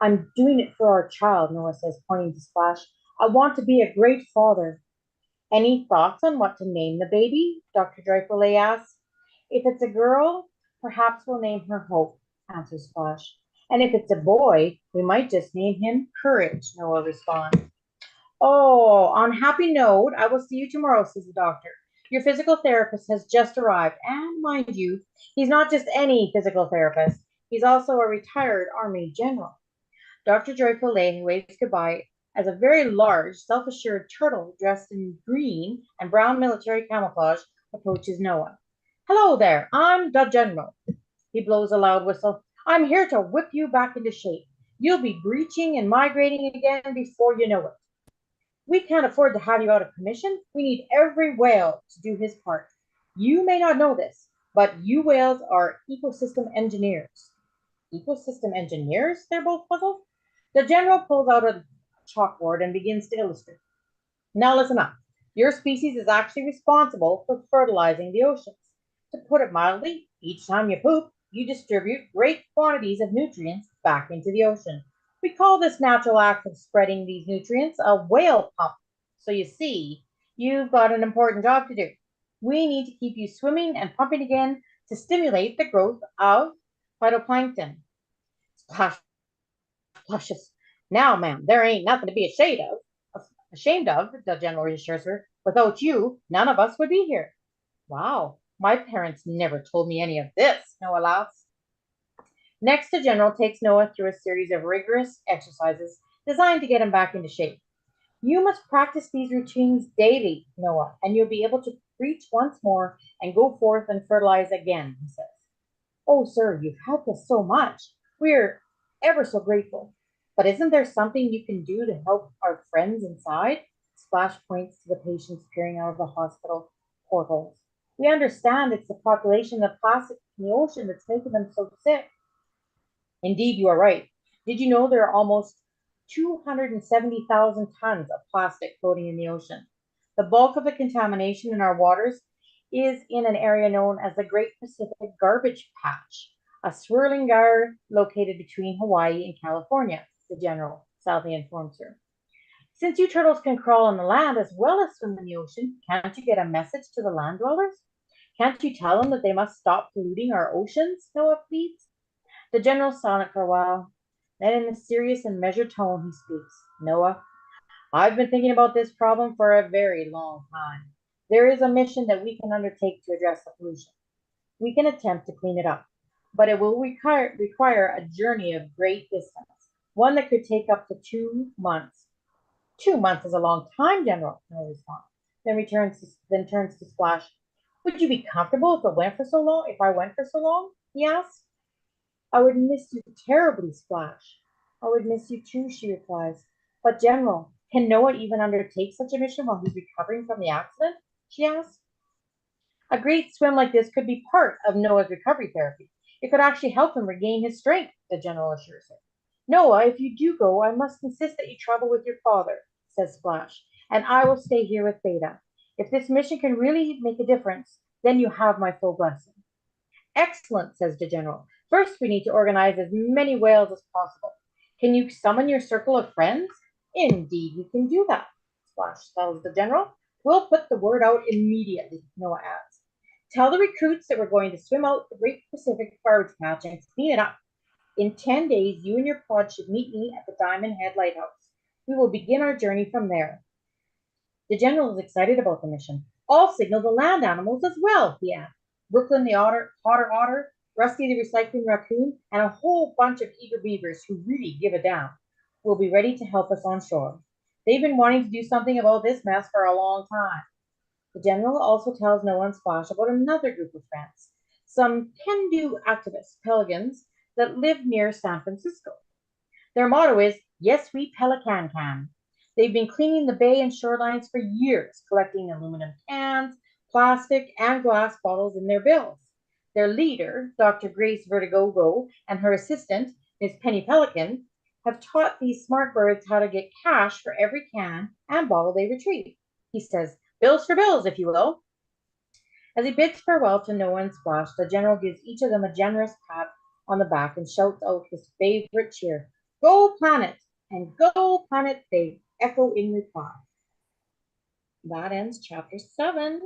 I'm doing it for our child, Noah says, pointing to Splash. I want to be a great father. Any thoughts on what to name the baby? Dr. Joyfully asks. If it's a girl, perhaps we'll name her Hope, answers Splash. And if it's a boy, we might just name him Courage, Noah responds. Oh, on a happy note, I will see you tomorrow, says the doctor. Your physical therapist has just arrived, and mind you, he's not just any physical therapist, he's also a retired Army general. Dr. Joyful Lay waves goodbye as a very large, self-assured turtle dressed in green and brown military camouflage approaches Noah. Hello there, I'm the general. He blows a loud whistle. I'm here to whip you back into shape. You'll be breaching and migrating again before you know it. We can't afford to have you out of commission. We need every whale to do his part. You may not know this, but you whales are ecosystem engineers. Ecosystem engineers? They're both puzzled. The general pulls out a chalkboard and begins to illustrate. Now listen up. Your species is actually responsible for fertilizing the oceans. To put it mildly, each time you poop, you distribute great quantities of nutrients back into the ocean. We call this natural act of spreading these nutrients a whale pump. So you see, you've got an important job to do. We need to keep you swimming and pumping again to stimulate the growth of phytoplankton. Splash flushes. Now, ma'am, there ain't nothing to be ashamed of, the general reassures her. Without you, none of us would be here. Wow, my parents never told me any of this, Noah laughs. Next, the general takes Noah through a series of rigorous exercises designed to get him back into shape. You must practice these routines daily, Noah, and you'll be able to breach once more and go forth and fertilize again, he says. Oh, sir, you've helped us so much. We're ever so grateful. But isn't there something you can do to help our friends inside? Splash points to the patients peering out of the hospital portholes. We understand it's the population of plastic in the ocean that's making them so sick. Indeed, you are right. Did you know there are almost 270,000 tons of plastic floating in the ocean? The bulk of the contamination in our waters is in an area known as the Great Pacific Garbage Patch, a swirling gyre located between Hawaii and California, the general sadly informs her. Since you turtles can crawl on the land as well as swim in the ocean, can't you get a message to the land dwellers? Can't you tell them that they must stop polluting our oceans? Noah pleads. The general's silent for a while. Then in a serious and measured tone he speaks. Noah, I've been thinking about this problem for a very long time. There is a mission that we can undertake to address the pollution. We can attempt to clean it up, but it will require a journey of great distance, one that could take up to 2 months. 2 months is a long time, General, Noah responds. Then turns to Splash. Would you be comfortable if I went for so long? He asks. I would miss you terribly, Splash. I would miss you too, she replies. But General, can Noah even undertake such a mission while he's recovering from the accident? She asks. A great swim like this could be part of Noah's recovery therapy. It could actually help him regain his strength, the general assures her. Noah, if you do go, I must insist that you travel with your father, says Splash, and I will stay here with Beta. If this mission can really make a difference, then you have my full blessing. Excellent, says the general. First, we need to organize as many whales as possible. Can you summon your circle of friends? Indeed, we can do that, Splash tells the general. We'll put the word out immediately, Noah adds. Tell the recruits that we're going to swim out the Great Pacific Garbage Patch and clean it up. In 10 days, you and your pod should meet me at the Diamond Head Lighthouse. We will begin our journey from there. The general is excited about the mission. I'll signal the land animals as well, he adds. Brooklyn the otter, Rusty the recycling raccoon, and a whole bunch of eager beavers who really give a damn will be ready to help us on shore. They've been wanting to do something about this mess for a long time. The general also tells Noah and Splash about another group of friends, some can-do activist pelicans that live near San Francisco. Their motto is, yes, we pelican can. They've been cleaning the bay and shorelines for years, collecting aluminum cans, plastic, and glass bottles in their bills. Their leader, Dr. Grace Vertigogo, and her assistant, Miss Penny Pelican, have taught these smart birds how to get cash for every can and bottle they retrieve. He says, bills for bills, if you will. As he bids farewell to Noah and Splash, the general gives each of them a generous pat on the back and shouts out his favorite cheer, Go Planet! And Go Planet, they echo in reply. that ends chapter 7.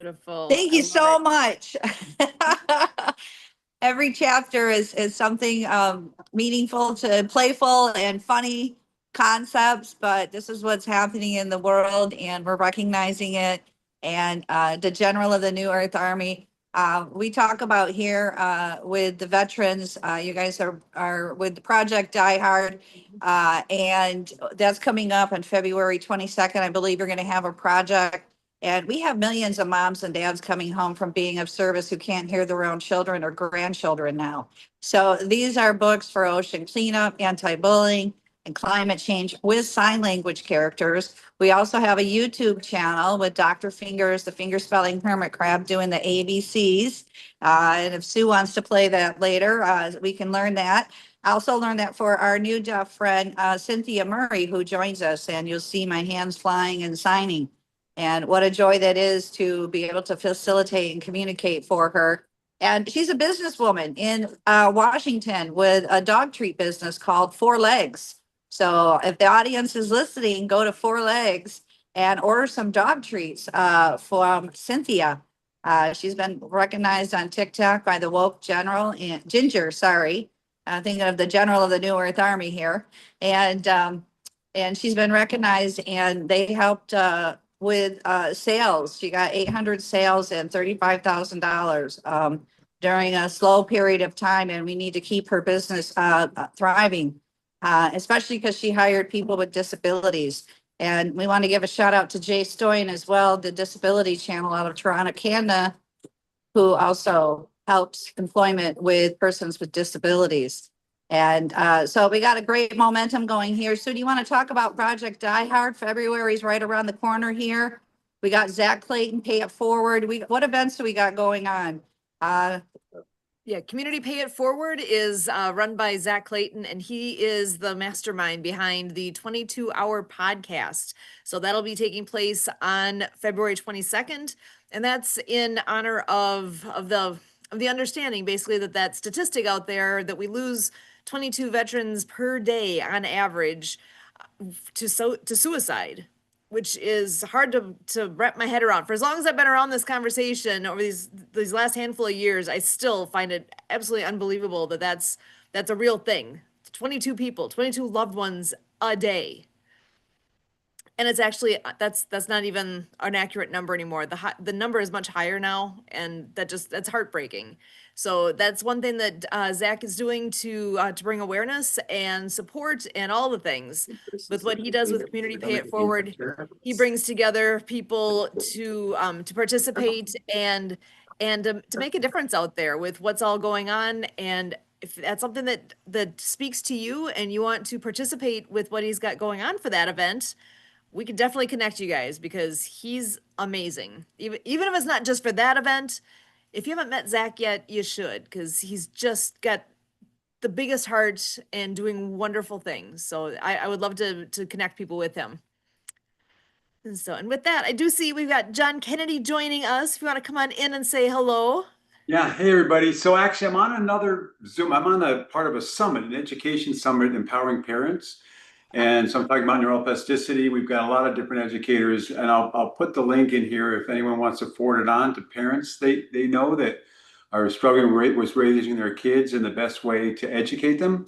Beautiful. Thank I you love so it. much. Every chapter is something meaningful to playful and funny concepts, but this is what's happening in the world and we're recognizing it. And the General of the New Earth Army, we talk about here with the veterans, you guys are with Project Die Hard. And that's coming up on February 22nd. I believe you're going to have a project. And we have millions of moms and dads coming home from being of service who can't hear their own children or grandchildren now. So these are books for ocean cleanup, anti-bullying, and climate change with sign language characters. We also have a YouTube channel with Dr. Fingers, the finger spelling hermit crab, doing the ABCs. And if Sue wants to play that later, we can learn that. I also learned that for our new deaf friend, Cynthia Murray, who joins us, and you'll see my hands flying and signing. And what a joy that is to be able to facilitate and communicate for her. And she's a businesswoman in Washington with a dog treat business called Four Legs. So if the audience is listening, go to Four Legs and order some dog treats from Cynthia. She's been recognized on TikTok by the Woke General and Ginger, sorry. Thinking of the General of the New Earth Army here. And she's been recognized and they helped with sales. She got 800 sales and $35,000 during a slow period of time. And we need to keep her business thriving, especially because she hired people with disabilities. And we want to give a shout out to Jay Stoyan as well, the Disability Channel out of Toronto, Canada, who also helps employment with persons with disabilities. And so we got a great momentum going here. So do you want to talk about Project Die Hard? February is right around the corner here. We got Zach Clayton, Pay It Forward. What events do we got going on? Yeah, Community Pay It Forward is run by Zach Clayton, and he is the mastermind behind the 22-hour podcast. So that'll be taking place on February 22nd, and that's in honor of the understanding, basically, that statistic out there that we lose 22 veterans per day on average to suicide, which is hard to wrap my head around. For as long as I've been around this conversation over these last handful of years, I still find it absolutely unbelievable that that's a real thing. 22 people, 22 loved ones a day. And it's actually, that's not even an accurate number anymore. The number is much higher now, and that's heartbreaking. So that's one thing that Zach is doing to bring awareness and support and all the things. With what he does with Community Pay It Forward, he brings together people to participate and to make a difference out there with what's all going on. And if that's something that speaks to you and you want to participate with what he's got going on for that event, we can definitely connect you guys because he's amazing. Even if it's not just for that event, if you haven't met Zach yet, you should, because he's just got the biggest heart and doing wonderful things. So I would love to connect people with him. And with that, I do see we've got John Kennedy joining us. If you want to come on in and say hello. Yeah, hey everybody. So actually I'm on another Zoom. I'm on a part of a summit, an education summit, empowering parents. And so I'm talking about neuroplasticity. We've got a lot of different educators, and I'll put the link in here if anyone wants to forward it on to parents. They know that are struggling with raising their kids in the best way to educate them.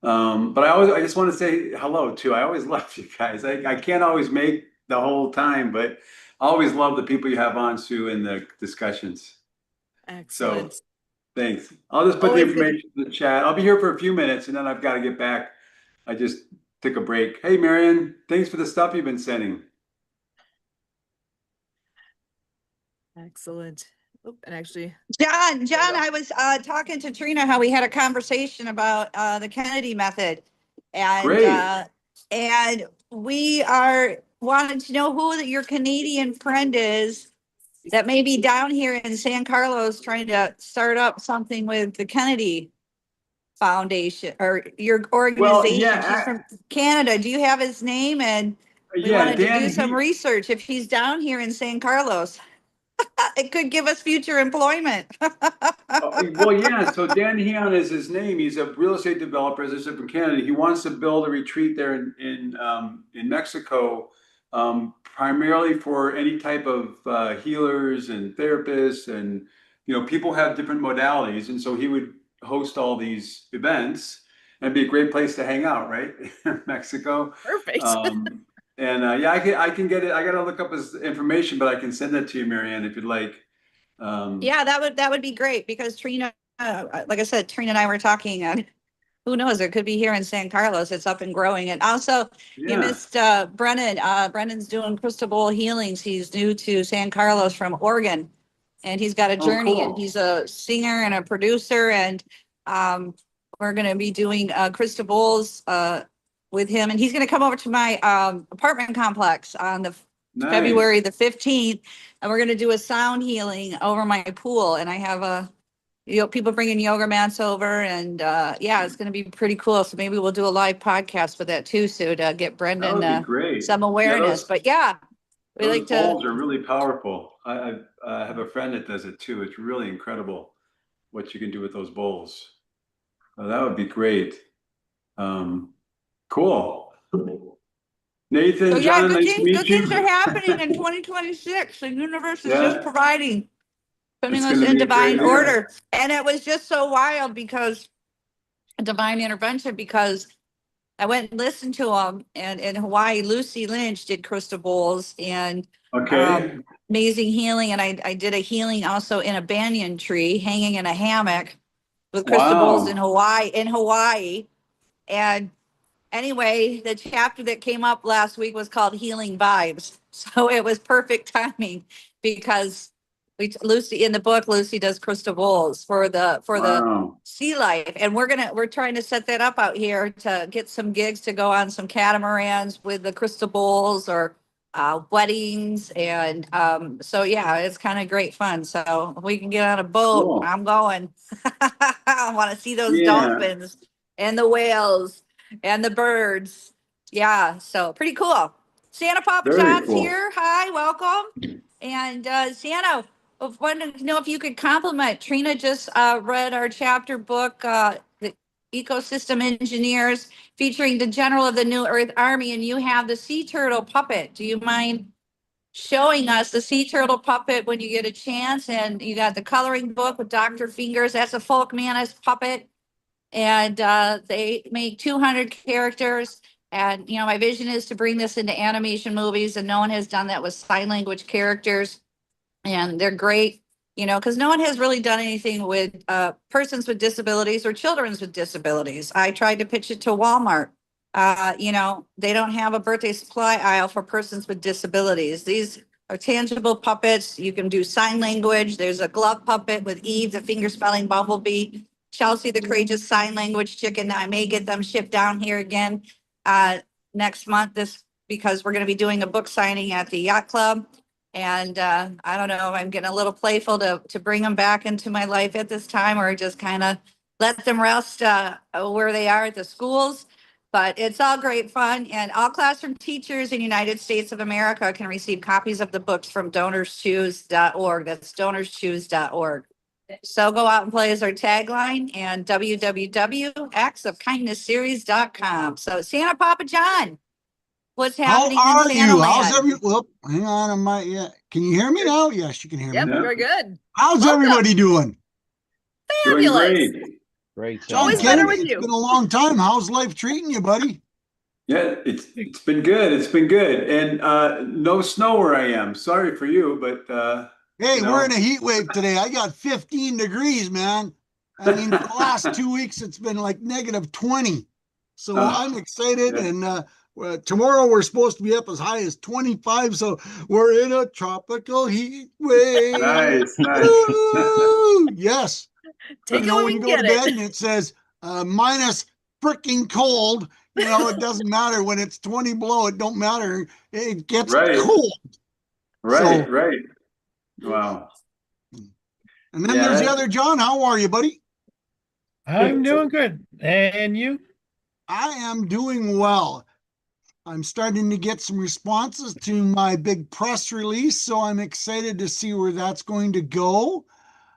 But I just want to say hello too. I always love you guys. I can't always make the whole time, but I always love the people you have on, Sue, in the discussions. Excellent. So thanks. I'll just put the information in the chat. I'll be here for a few minutes and then I've got to get back. I just took a break. Hey, Marion, thanks for the stuff you've been sending. Excellent. Oh, and actually, John, I was talking to Trina how we had a conversation about the Kennedy method, and Great. And we are wanting to know who your Canadian friend is that may be down here in San Carlos trying to start up something with the Kennedy Foundation or your organization. Well, yeah, He's from Canada. Do you have his name? And we yeah, wanted Dan, to do some research if he's down here in San Carlos. It could give us future employment. Well, yeah, so Dan Heon is his name. He's a real estate developer, as I said, from Canada. He wants to build a retreat there in Mexico, primarily for any type of healers and therapists, and people have different modalities, and so he would host all these events, and be a great place to hang out, right? Mexico. Perfect. And yeah, I can get it. I gotta look up his information, but I can send that to you, Marianne, if you'd like. Yeah, that would be great because Trina, like I said, Trina and I were talking, and who knows, it could be here in San Carlos. It's up and growing. And also, you Yeah. missed Brennan. Brennan's doing crystal ball healings. He's new to San Carlos from Oregon, and he's got a Oh, journey. cool. And he's a singer and a producer. And we're going to be doing crystal balls with him. And he's going to come over to my apartment complex on the Nice. February the 15th, and we're going to do a sound healing over my pool. And I have people bringing yoga mats over, and yeah, it's going to be pretty cool. So maybe we'll do a live podcast with that too, so to get That would Brendan be great. some awareness. those- But yeah, we Those like to. bowls are really powerful. I have a friend that does it too. It's really incredible what you can do with those bowls. That would be great. Cool. Nathan, So yeah, John, nice to meet good you. things are happening in 2026. The universe is Yeah. just putting It's us gonna in be a divine great year. order. And it was just so wild because divine intervention, because I went and listened to them, and in Hawaii, Lucy Lynch did crystal bowls and Okay. amazing healing. And I did a healing also in a banyan tree, hanging in a hammock with crystal bowls Wow. in Hawaii. And anyway, the chapter that came up last week was called Healing Vibes. So it was perfect timing because Lucy in the book, Lucy does crystal bowls for the Wow. sea life. And we're trying to set that up out here to get some gigs to go on some catamarans with the crystal bowls, or weddings. And so yeah, it's kind of great fun. So if we can get on a boat, Cool. I'm going. I want to see those Yeah. dolphins and the whales and the birds. Yeah, so pretty cool. Santa Papa Very John's cool. here. Hi, welcome. And Santa, I wanted to know if you could compliment. Trina just read our chapter book, The Ecosystem Engineers, featuring the General of the New Earth Army, and you have the sea turtle puppet. Do you mind showing us the sea turtle puppet when you get a chance? And you got the coloring book with Dr. Fingers. That's a Folk Manus puppet. And they make 200 characters. And, my vision is to bring this into animation movies, and no one has done that with sign language characters. And they're great, because no one has really done anything with persons with disabilities or children with disabilities. I tried to pitch it to Walmart. They don't have a birthday supply aisle for persons with disabilities. These are tangible puppets. You can do sign language. There's a glove puppet with Eve, the finger spelling bumblebee. Chelsea, the courageous sign language chicken. I may get them shipped down here again next month, because we're going to be doing a book signing at the yacht club. And I don't know, I'm getting a little playful to bring them back into my life at this time, or just kind of let them rest where they are at the schools. But it's all great fun, and all classroom teachers in the United States of America can receive copies of the books from DonorsChoose.org. That's DonorsChoose.org. So go out and play is our tagline, and www.actsofkindnessseries.com. So Santa Papa John, what's happening How in are Santa you? How's Land? well, hang on, yeah. Can you hear me now? Yes, you can hear Yep, me. Yep. very good. How's Welcome. everybody doing? Doing Fabulous. great. Great. John Always better Kennedy, with it's you. been a long time. How's life treating you, buddy? Yeah, it's been good. It's been good. And no snow where I am. Sorry for you, but Hey, You know. we're in a heat wave today. I got 15 degrees, man. I mean, for the last 2 weeks, it's been like negative 20. So I'm excited. yeah. And tomorrow we're supposed to be up as high as 25. So we're in a tropical heat wave. Nice, nice. Woo! Yes. Take You it know, when when we you can go to get bed it. and it says minus freaking cold, it doesn't matter when it's 20 below. It don't matter. It gets Right. cold. Right, So- right. Wow. And then Yeah, there's the that- other John. How are you, buddy? I'm doing good. And you? I am doing well. I'm starting to get some responses to my big press release, so I'm excited to see where that's going to go.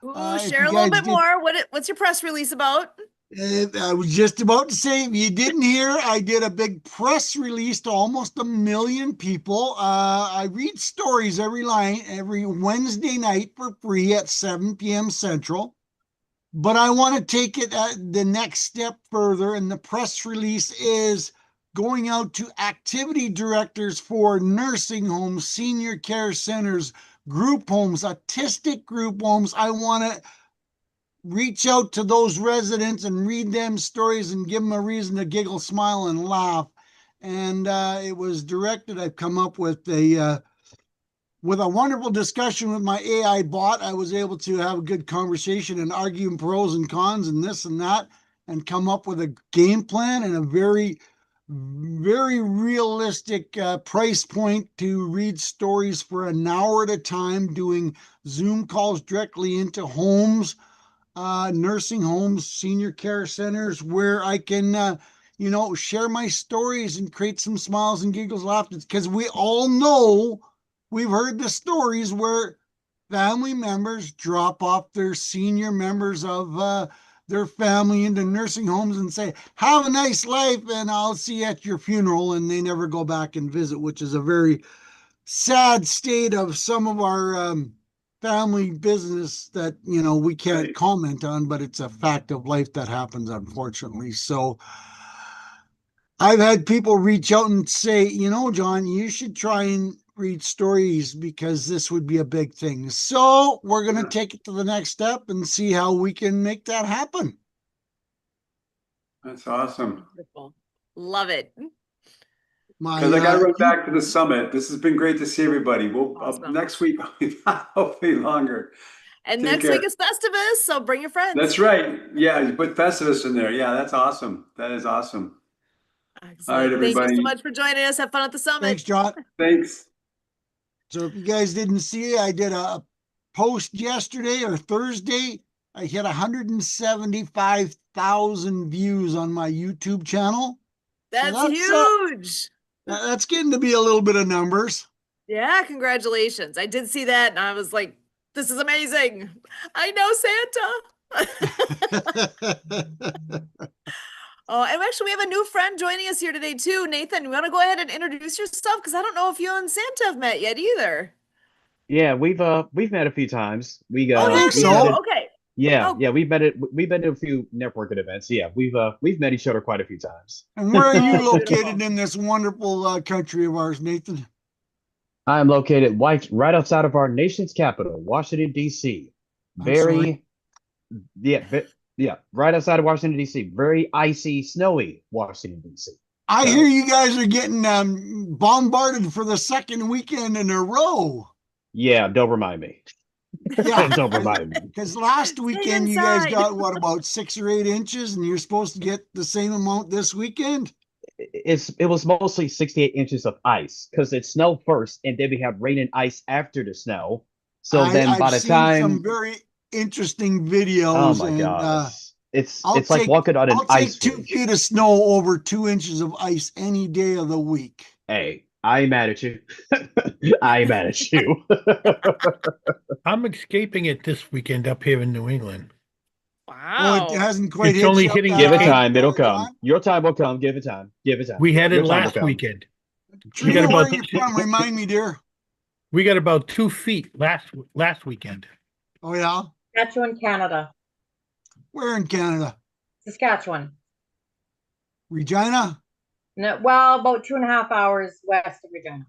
Ooh, If share you a little guys bit did- more. What's your press release about? I was just about to say, if you didn't hear, I did a big press release to almost 1 million people. I read stories every Wednesday night for free at 7 p.m. Central. But I want to take it the next step further, and the press release is going out to activity directors for nursing homes, senior care centers, group homes, autistic group homes. I want to reach out to those residents and read them stories and give them a reason to giggle, smile, and laugh. And it was directed. I've come up with a wonderful discussion with my AI bot. I was able to have a good conversation and argue pros and cons and this and that, and come up with a game plan and a very, very realistic price point to read stories for an hour at a time, doing Zoom calls directly into homes, nursing homes, senior care centers, where I can, share my stories and create some smiles and giggles, laughter. Because we all know, we've heard the stories where family members drop off their senior members of their family into nursing homes and say, have a nice life and I'll see you at your funeral. And they never go back and visit, which is a very sad state of some of our family business that, we can't comment on, but it's a fact of life that happens, unfortunately. So I've had people reach out and say, John, you should try and read stories because this would be a big thing. So we're going to take it to the next step and see how we can make that happen. That's awesome. Wonderful. Love it. Because I got to run back to the summit. This has been great to see everybody. We'll Awesome. next week, hopefully longer. And Take next care. week is Festivus, so bring your friends. That's right. Yeah, you put Festivus in there. Yeah, that's awesome. That is awesome. Excellent. All right, Thank you everybody. so much for joining us. Have fun at the summit. Thanks, John. Thanks. So if you guys didn't see it, I did a post yesterday or Thursday. I hit 175,000 views on my YouTube channel. That's that's, huge. That's getting to be a little bit of numbers. Yeah, congratulations. I did see that and I was like, this is amazing. I know Santa. Oh, and actually we have a new friend joining us here today too. Nathan, you want to go ahead and introduce yourself? Because I don't know if you and Santa have met yet either. Yeah, we've met a few times. We Oh, think have you? so. Okay. yeah, Oh. yeah, we've been to a few networking events. Yeah, we've met each other quite a few times. And where are you Oh, located beautiful. in this wonderful country of ours, Nathan? I am located right outside of our nation's capital, Washington, D.C. I'm sorry. Yeah, right outside of Washington, D.C. Very icy, snowy Washington, D.C. I hear you guys are getting bombarded for the second weekend in a row. Yeah, don't remind me. Yeah, Don't remind me. because last weekend you guys inside. got what, about 6 or 8 inches, and you're supposed to get the same amount this weekend. It was mostly 68 inches of ice because it snowed first, and then we have rain and ice after the snow. So then by I've the seen time, some very interesting oh videos, my and gosh, it's I'll like walking on an I'll take ice 2 rink. feet of snow over 2 inches of ice any day of the week. Hey, I ain't mad at you. I ain't mad at you. I'm escaping it this weekend up here in New England. Oh, Wow. it hasn't quite It's hit only you up hitting that Give it high, time, it'll come. John? Your time will come. Give it time. Give it time. We had Your it time will last come. weekend. Trina, got where about are you from? Remind me, dear. We got about 2 feet last weekend. Oh, yeah? Saskatchewan, Canada. Where in Canada? Saskatchewan. Regina? No, well, about 2.5 hours west of Regina.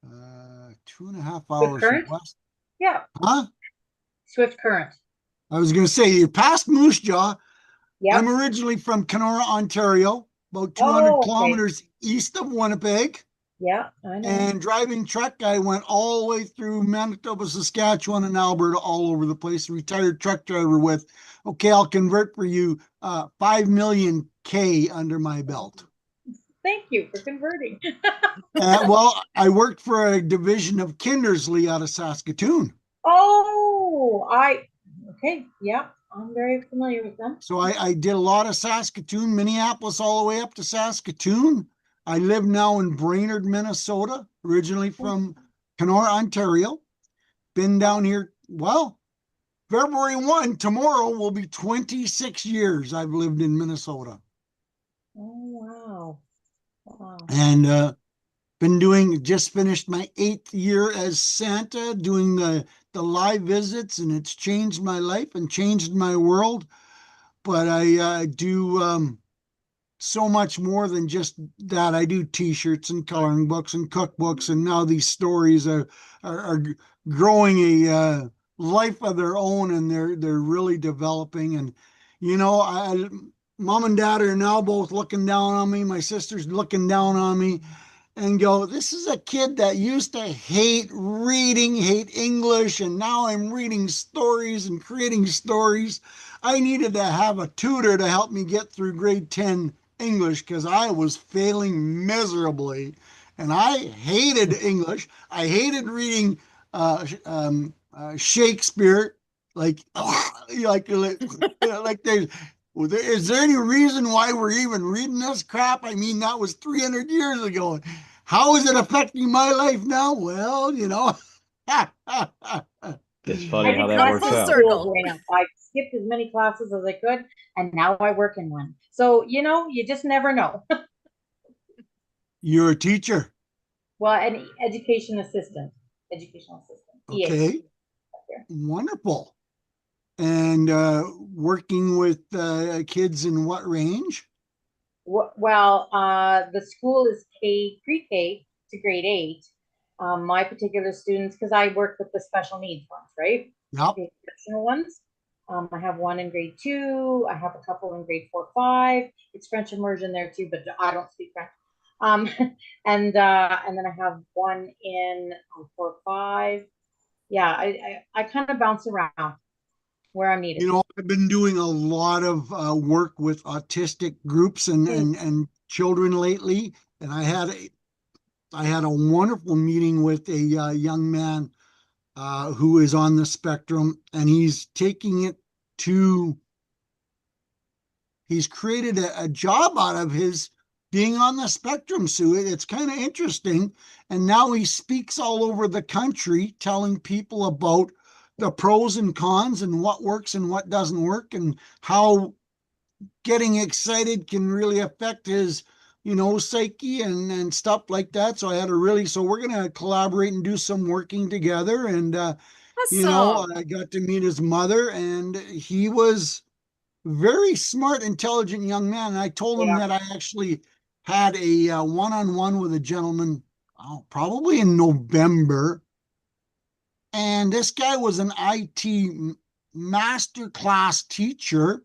2.5 hours from current? west. Yeah, Huh? Swift Current. I was going to say, you're past Moose Jaw. Yeah. I'm originally from Kenora, Ontario, about 200 Oh, okay. kilometers east of Winnipeg. Yeah, I know. And driving truck, I went all the way through Manitoba, Saskatchewan, and Alberta, all over the place. Retired truck driver with, okay, I'll convert for you, 5 million K under my belt. Thank you for converting. Well, I worked for a division of Kindersley out of Saskatoon. Okay, yeah, I'm very familiar with them. So I did a lot of Saskatoon, Minneapolis, all the way up to Saskatoon. I live now in Brainerd, Minnesota, originally from Kenora, Ontario. Been down here, well, February 1, tomorrow will be 26 years I've lived in Minnesota. Oh, wow. Wow. And just finished my 8th year as Santa, doing the live visits, and it's changed my life and changed my world. But I do so much more than just that. I do t-shirts and coloring books and cookbooks, and now these stories are growing a life of their own, and they're really developing. And mom and dad are now both looking down on me. My sister's looking down on me and go, this is a kid that used to hate reading, hate English, and now I'm reading stories and creating stories. I needed to have a tutor to help me get through grade 10 English because I was failing miserably, and I hated English. I hated reading Shakespeare. Like there's. Is there any reason why we're even reading this crap? I mean, that was 300 years ago. How is it affecting my life now? Well, It's funny how that I did works classical out. school growing up. I skipped as many classes as I could, and now I work in one. So, you just never know. You're a teacher. Well, an educational assistant. EA. Okay. Wonderful. And working with kids in what range? Well, the school is pre-K to grade 8. My particular students, because I work with the special needs ones, right? Yep. The exceptional ones. I have one in grade 2. I have a couple in grade 4, 5. It's French immersion there too, but I don't speak French. And then I have one in 4, 5. Yeah, I kind of bounce around where I'm needed. I've been doing a lot of work with autistic groups and children lately, and I had a wonderful meeting with a young man who is on the spectrum, and he's created a job out of his being on the spectrum. So it's kind of interesting. And now he speaks all over the country telling people about the pros and cons and what works and what doesn't work, and how getting excited can really affect his psyche and stuff like that. So we're going to collaborate and do some working together. And, I got to meet his mother, and he was very smart, intelligent young man. And I told him that I actually had a one-on-one with a gentleman, probably in November. And this guy was an IT masterclass teacher,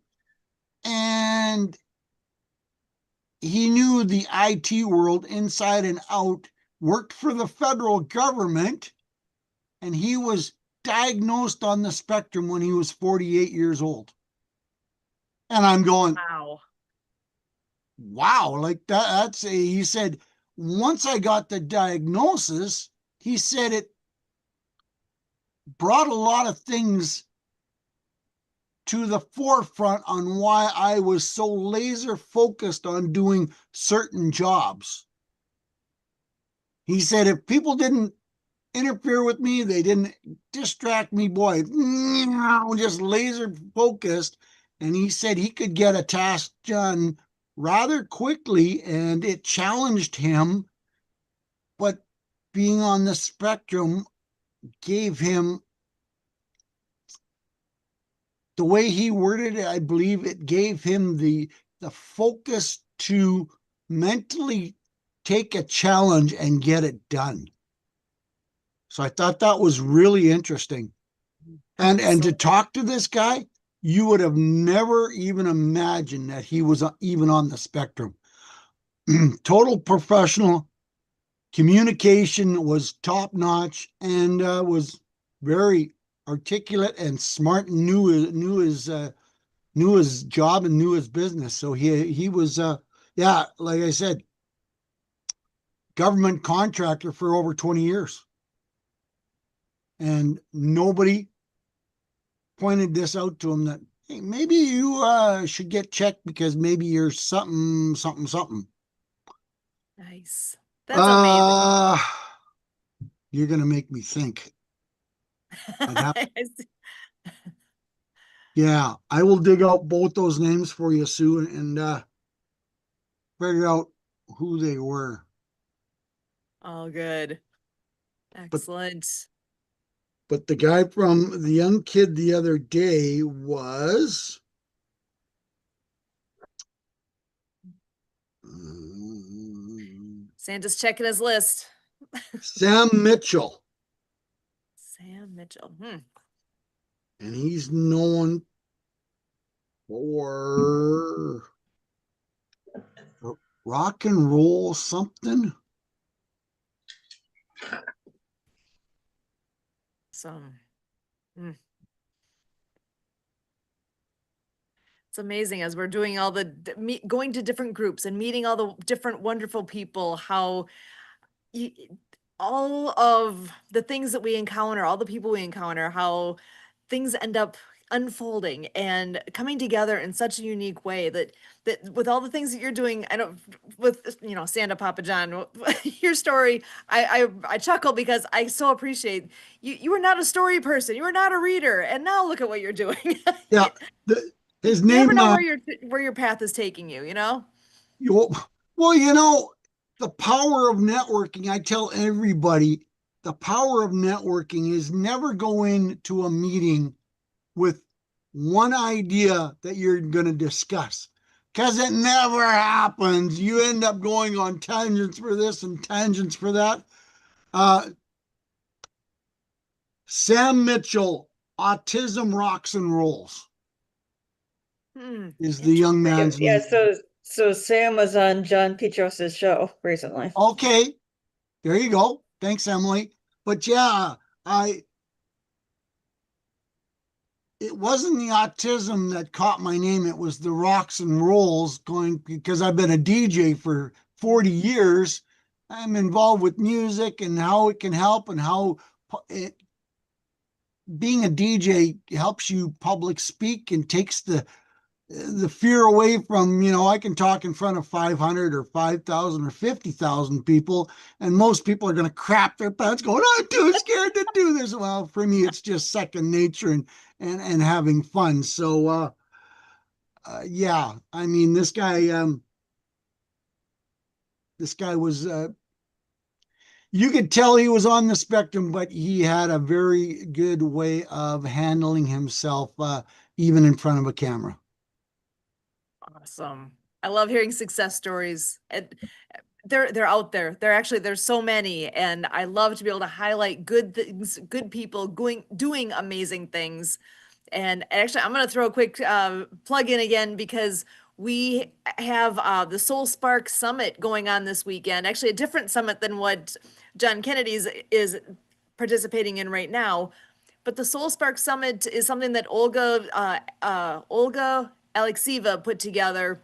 and he knew the IT world inside and out, worked for the federal government, and he was diagnosed on the spectrum when he was 48 years old. And I'm going, wow, like he said, once I got the diagnosis, he said it brought a lot of things to the forefront on why I was so laser focused on doing certain jobs. He said, if people didn't interfere with me, they didn't distract me, boy, just laser focused. And he said he could get a task done rather quickly, and it challenged him. But being on the spectrum gave him, the way he worded it, I believe it gave him the focus to mentally take a challenge and get it done. So I thought that was really interesting. And to talk to this guy, you would have never even imagined that he was even on the spectrum. Total professional. Communication was top notch, and was very articulate and smart, and knew his job and knew his business. So he was like I said, government contractor for over 20 years. And nobody pointed this out to him, that, hey, maybe you should get checked because maybe you're something. Nice. That's amazing. You're gonna make me think. I'd have- I see. Yeah, I will dig out both those names for you, Sue, and figure out who they were. Oh, good. Excellent. But the guy from the young kid the other day was Santa's checking his list. Sam Mitchell, Sam Mitchell. and he's known for rock and roll something. Some. It's amazing as we're doing all the going to different groups and meeting all the different wonderful people, how all of the things that we encounter, all the people we encounter, how things end up unfolding and coming together in such a unique way that with all the things that you're doing, I don't, with Santa Papa John, your story, I chuckle because I so appreciate you were not a story person, you were not a reader, and now look at what you're doing. Yeah, his You name. never know where your path is taking you, you know? Well, the power of networking, I tell everybody, the power of networking is never go into a meeting with one idea that you're going to discuss, because it never happens. You end up going on tangents for this and tangents for that. Sam Mitchell, Autism Rocks and Rolls, is the young man's Yeah, name. so Sam was on John Petros's show recently. Okay, there you go. Thanks, Emily. But yeah, it wasn't the autism that caught my name. It was the rocks and rolls, going because I've been a DJ for 40 years. I'm involved with music and how it can help, and how being a DJ helps you public speak and takes the fear away from, I can talk in front of 500 or 5,000 or 50,000 people, and most people are going to crap their pants going, I'm too scared to do this. Well, for me, it's just second nature and having fun. So, yeah, I mean, this guy was, you could tell he was on the spectrum, but he had a very good way of handling himself, even in front of a camera. Awesome. I love hearing success stories. They're out there. There's so many, and I love to be able to highlight good things, good people doing amazing things. And actually, I'm going to throw a quick plug in again, because we have the Soul Spark Summit going on this weekend. Actually, a different summit than what John Kennedy's is participating in right now. But the Soul Spark Summit is something that Olga Alexieva put together.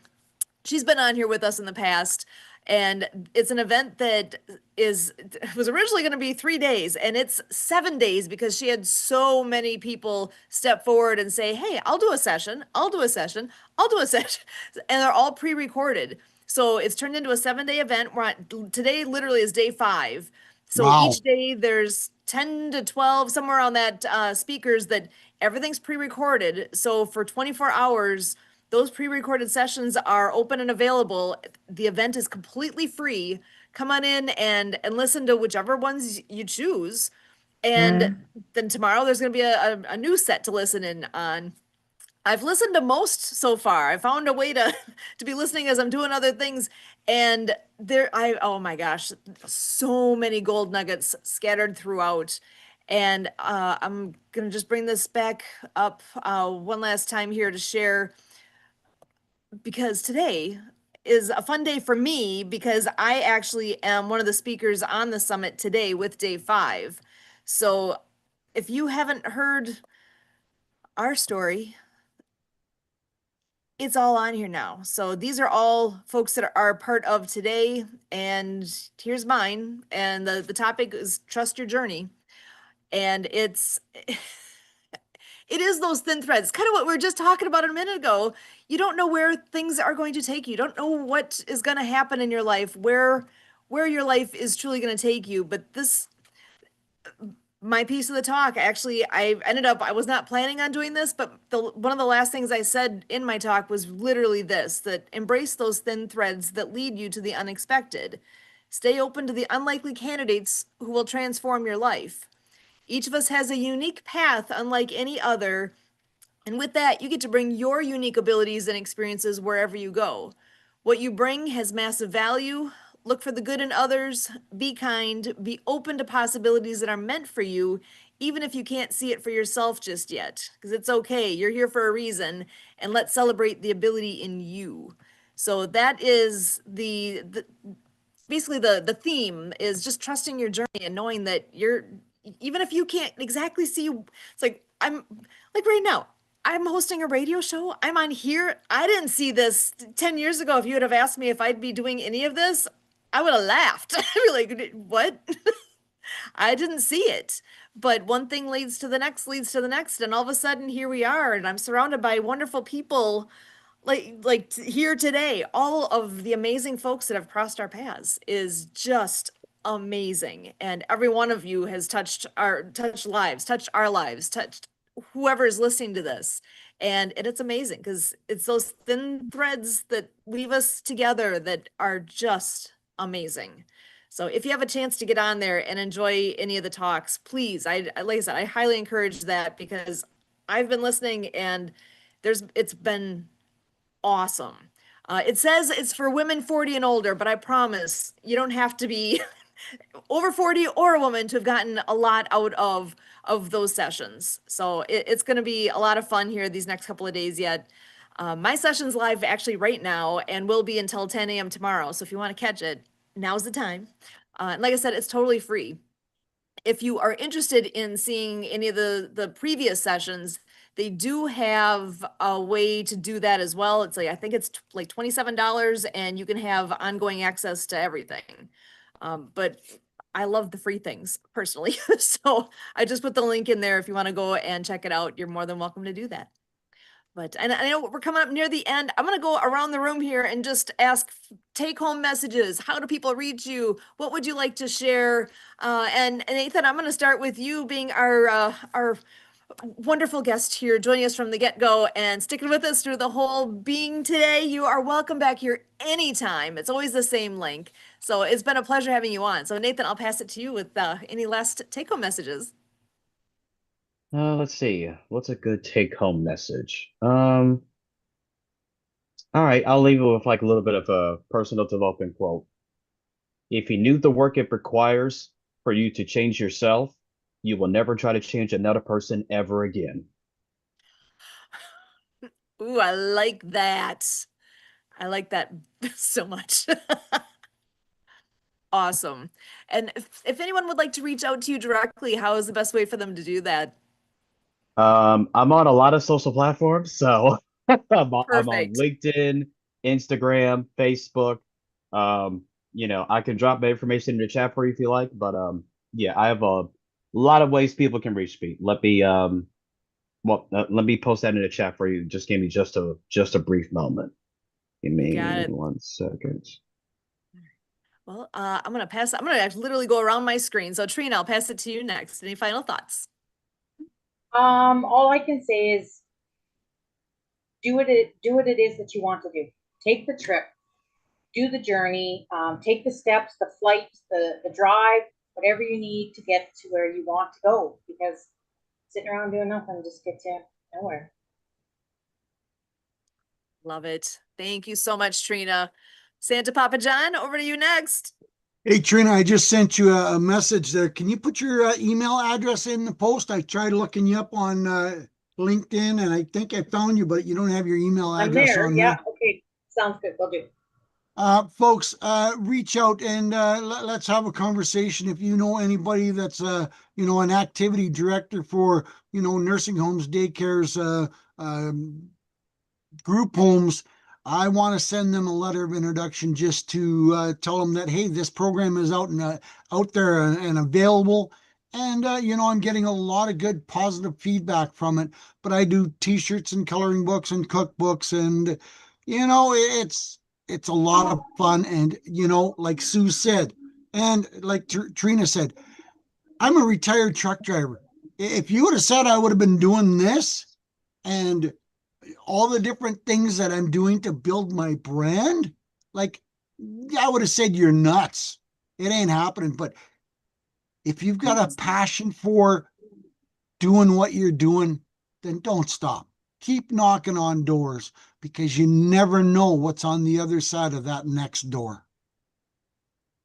She's been on here with us in the past, and it's an event that was originally going to be 3 days, and it's 7 days because she had so many people step forward and say, hey, I'll do a session, I'll do a session, I'll do a session, and they're all pre-recorded. So it's turned into a 7-day event. Today literally is day 5. So Wow. Each day there's 10 to 12, somewhere on that speakers that everything's pre-recorded. So for 24 hours, those pre-recorded sessions are open and available. The event is completely free. Come on in and listen to whichever ones you choose. And then tomorrow there's going to be a new set to listen in on. I've listened to most so far. I found a way to be listening as I'm doing other things. And oh my gosh, so many gold nuggets scattered throughout. And I'm going to just bring this back up one last time here to share, because today is a fun day for me, because I actually am one of the speakers on the summit today with day 5. So if you haven't heard our story, it's all on here now. So these are all folks that are part of today, and here's mine. And the topic is trust your journey. And it is those thin threads, kind of what we were just talking about a minute ago. You don't know where things are going to take you. You don't know what is going to happen in your life, where where your life is truly going to take you. But this, my piece of the talk, actually, I was not planning on doing this, but one of the last things I said in my talk was literally this, that embrace those thin threads that lead you to the unexpected. Stay open to the unlikely candidates who will transform your life. Each of us has a unique path unlike any other. And with that, you get to bring your unique abilities and experiences wherever you go. What you bring has massive value. Look for the good in others, be kind, be open to possibilities that are meant for you, even if you can't see it for yourself just yet, because it's okay. You're here for a reason, and let's celebrate the ability in you. So that is basically the theme is just trusting your journey and knowing that even if you can't exactly see, it's like, I'm like right now, I'm hosting a radio show. I'm on here. I didn't see this 10 years ago. If you would have asked me if I'd be doing any of this, I would have laughed. I'd be like, what? I didn't see it. But one thing leads to the next, and all of a sudden here we are, and I'm surrounded by wonderful people like here today. All of the amazing folks that have crossed our paths is just amazing. And every one of you has touched our lives, touched whoever is listening to this. And it's amazing because it's those thin threads that weave us together that are just amazing. So if you have a chance to get on there and enjoy any of the talks, please, like I said, I highly encourage that because I've been listening and it's been awesome. It says it's for women 40 and older, but I promise you don't have to be over 40 or a woman to have gotten a lot out of those sessions. So it's going to be a lot of fun here these next couple of days yet. My session's live actually right now and will be until 10 a.m. tomorrow. So if you want to catch it, now's the time. And like I said, it's totally free. If you are interested in seeing any of the previous sessions, they do have a way to do that as well. It's like, I think it's like $27 and you can have ongoing access to everything. But I love the free things personally. So I just put the link in there. If you want to go and check it out, you're more than welcome to do that. But and I know we're coming up near the end. I'm going to go around the room here and just ask take home messages. How do people reach you? What would you like to share? And Nathan, I'm going to start with you being our wonderful guest here, joining us from the get-go and sticking with us through the whole being today. You are welcome back here anytime. It's always the same link. So it's been a pleasure having you on. So Nathan, I'll pass it to you with any last take-home messages. Let's see. What's a good take-home message? All right, I'll leave it with like a little bit of a personal development quote. If you knew the work it requires for you to change yourself, you will never try to change another person ever again. Ooh, I like that. I like that so much. Awesome. And if anyone would like to reach out to you directly, how is the best way for them to do that? I'm on a lot of social platforms, so I'm on Perfect. LinkedIn, Instagram, Facebook. I can drop my information in the chat for you if you like, but yeah, I have a lot of ways people can reach me. Let me post that in the chat for you. Just give me just a brief moment. Give me Got it. 1 second. Well, I'm going to literally go around my screen. So Trina, I'll pass it to you next. Any final thoughts? All I can say is do what it is that you want to do. Take the trip, do the journey, take the steps, the flight, the drive, whatever you need to get to where you want to go, because sitting around doing nothing just gets you nowhere. Love it. Thank you so much, Trina. Santa Papa John, over to you next. Hey, Trina, I just sent you a message there. Can you put your email address in the post? I tried looking you up on LinkedIn, and I think I found you, but you don't have your email address on there. Yeah, okay. Sounds good. Will do. Folks, reach out and let's have a conversation. If you know anybody that's an activity director for nursing homes, daycares, group homes, I want to send them a letter of introduction just to tell them that, hey, this program is out there and available. And I'm getting a lot of good positive feedback from it. But I do t-shirts and coloring books and cookbooks, and it's a lot of fun. And, you know, like Sue said, and like Trina said, I'm a retired truck driver. If you would have said I would have been doing this and all the different things that I'm doing to build my brand, like I would have said you're nuts. It ain't happening. But if you've got a passion for doing what you're doing, then don't stop. Keep knocking on doors because you never know what's on the other side of that next door.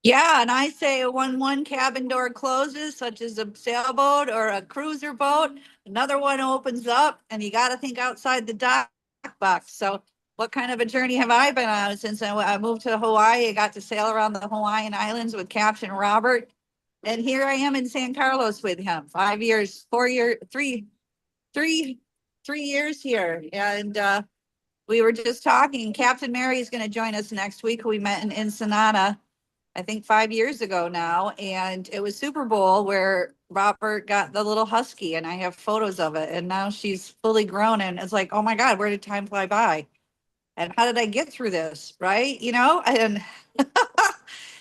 Yeah, and I say when one cabin door closes, such as a sailboat or a cruiser boat, another one opens up, and you got to think outside the dock box. So what kind of a journey have I been on since I moved to Hawaii? I got to sail around the Hawaiian Islands with Captain Robert. And here I am in San Carlos with him, 5 years, 4 year, 3 years here. And we were just talking, Captain Mary is going to join us next week. We met in Ensenada, I think 5 years ago now. And it was Super Bowl where Robert got the little husky, and I have photos of it. And now she's fully grown, and it's like, oh my God, where did time fly by? And how did I get through this? Right. You know, and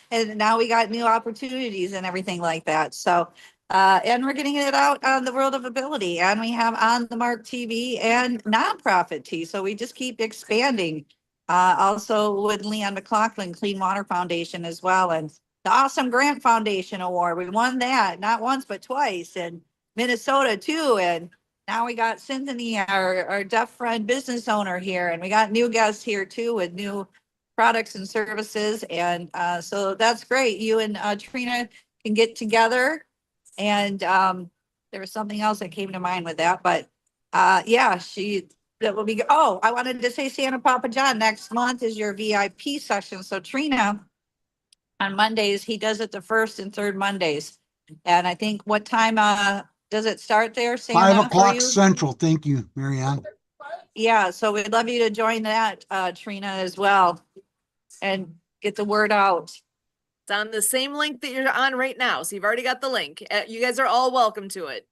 and now we got new opportunities and everything like that. So, and we're getting it out on the World of Ability, and we have On the Mark TV and Nonprofit Tea. So we just keep expanding. Also with Leon McLaughlin Clean Water Foundation as well. And the Awesome Grant Foundation Award. We won that not once, but twice in Minnesota too. And now we got Cynthia, our deaf friend business owner here. And we got new guests here too with new products and services. And so that's great. You and Trina can get together. And there was something else that came to mind with that. But yeah, that will be, oh, I wanted to say Santa Papa John, next month is your VIP session. So Trina, on Mondays, he does it the first and third Mondays. And I think what time does it start there, Santa? 5 o'clock Central. Thank you, Marianne. Yeah, so we'd love you to join that, Trina, as well, and get the word out. It's on the same link that you're on right now. So you've already got the link. You guys are all welcome to it.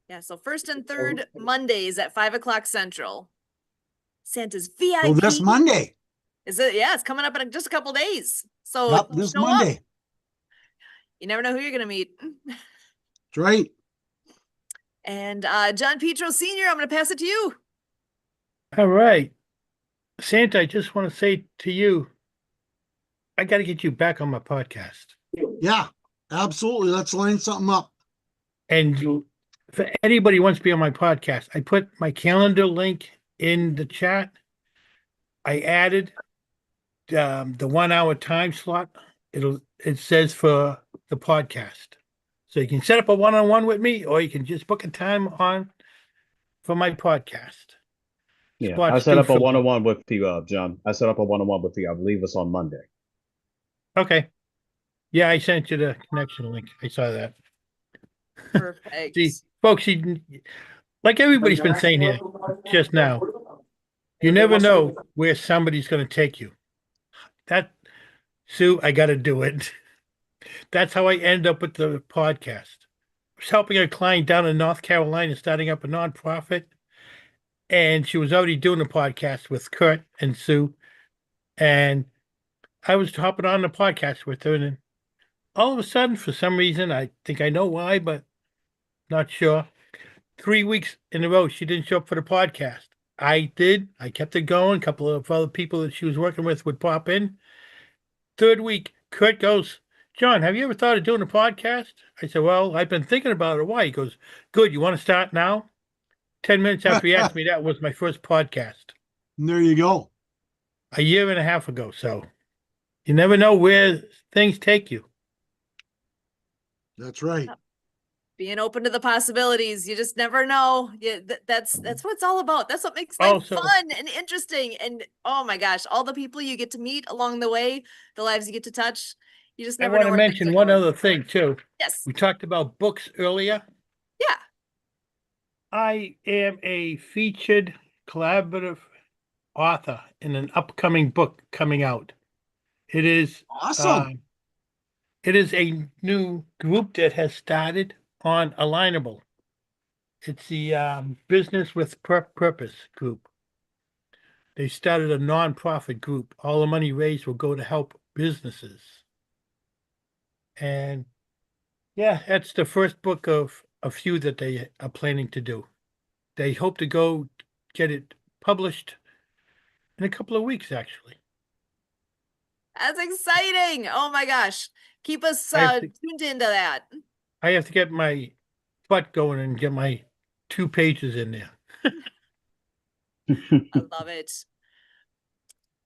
Yeah, so first and third Mondays at 5 o'clock Central. Santa's VIP. So this Monday. Is it? Yeah, it's coming up in just a couple days. So Yep, this show Monday. up. You never know who you're gonna meet. That's right. And John Petro Sr., I'm gonna pass it to you. All right. Santa, I just want to say to you, I got to get you back on my podcast. Yeah, absolutely. Let's line something up. And for anybody who wants to be on my podcast, I put my calendar link in the chat. I added the 1 hour time slot. It says for the podcast. So you can set up a one-on-one with me, or you can just book a time for my podcast. Yeah, Spots I set do up a for- one-on-one with you, John. I set up a one-on-one with you. I believe it's on Monday. Okay. Yeah, I sent you the connection link. I saw that. Perfect. See, folks, like everybody's been saying here just now, you never know where somebody's going to take you. Sue, I got to do it. That's how I end up with the podcast. I was helping a client down in North Carolina starting up a nonprofit, and she was already doing a podcast with Kurt and Sue, and I was hopping on the podcast with her, and then all of a sudden, for some reason, I think I know why, but not sure. 3 weeks in a row, she didn't show up for the podcast. I did. I kept it going. A couple of other people that she was working with would pop in. Third week, Kurt goes, John, have you ever thought of doing a podcast? I said, well, I've been thinking about it. Why? He goes, good. You want to start now? 10 minutes after he asked me that was my first podcast. And there you go. A year and a half ago. So you never know where things take you. That's right. Being open to the possibilities. You just never know. Yeah, that's what it's all about. That's what makes life Also- fun and interesting. And oh my gosh, all the people you get to meet along the way, the lives you get to touch. You just I never want know. to where things mention are one going. other thing too. Yes. We talked about books earlier. Yeah. I am a featured collaborative author in an upcoming book coming out. It is Awesome. it is a new group that has started on Alignable. It's the Business with Purpose group. they started a nonprofit group. All the money raised will go to help businesses. And yeah, that's the first book of a few that they are planning to do. They hope to go get it published in a couple of weeks, actually. That's exciting. Oh my gosh. Keep us I have to- tuned into that. I have to get my butt going and get my 2 pages in there. I love it.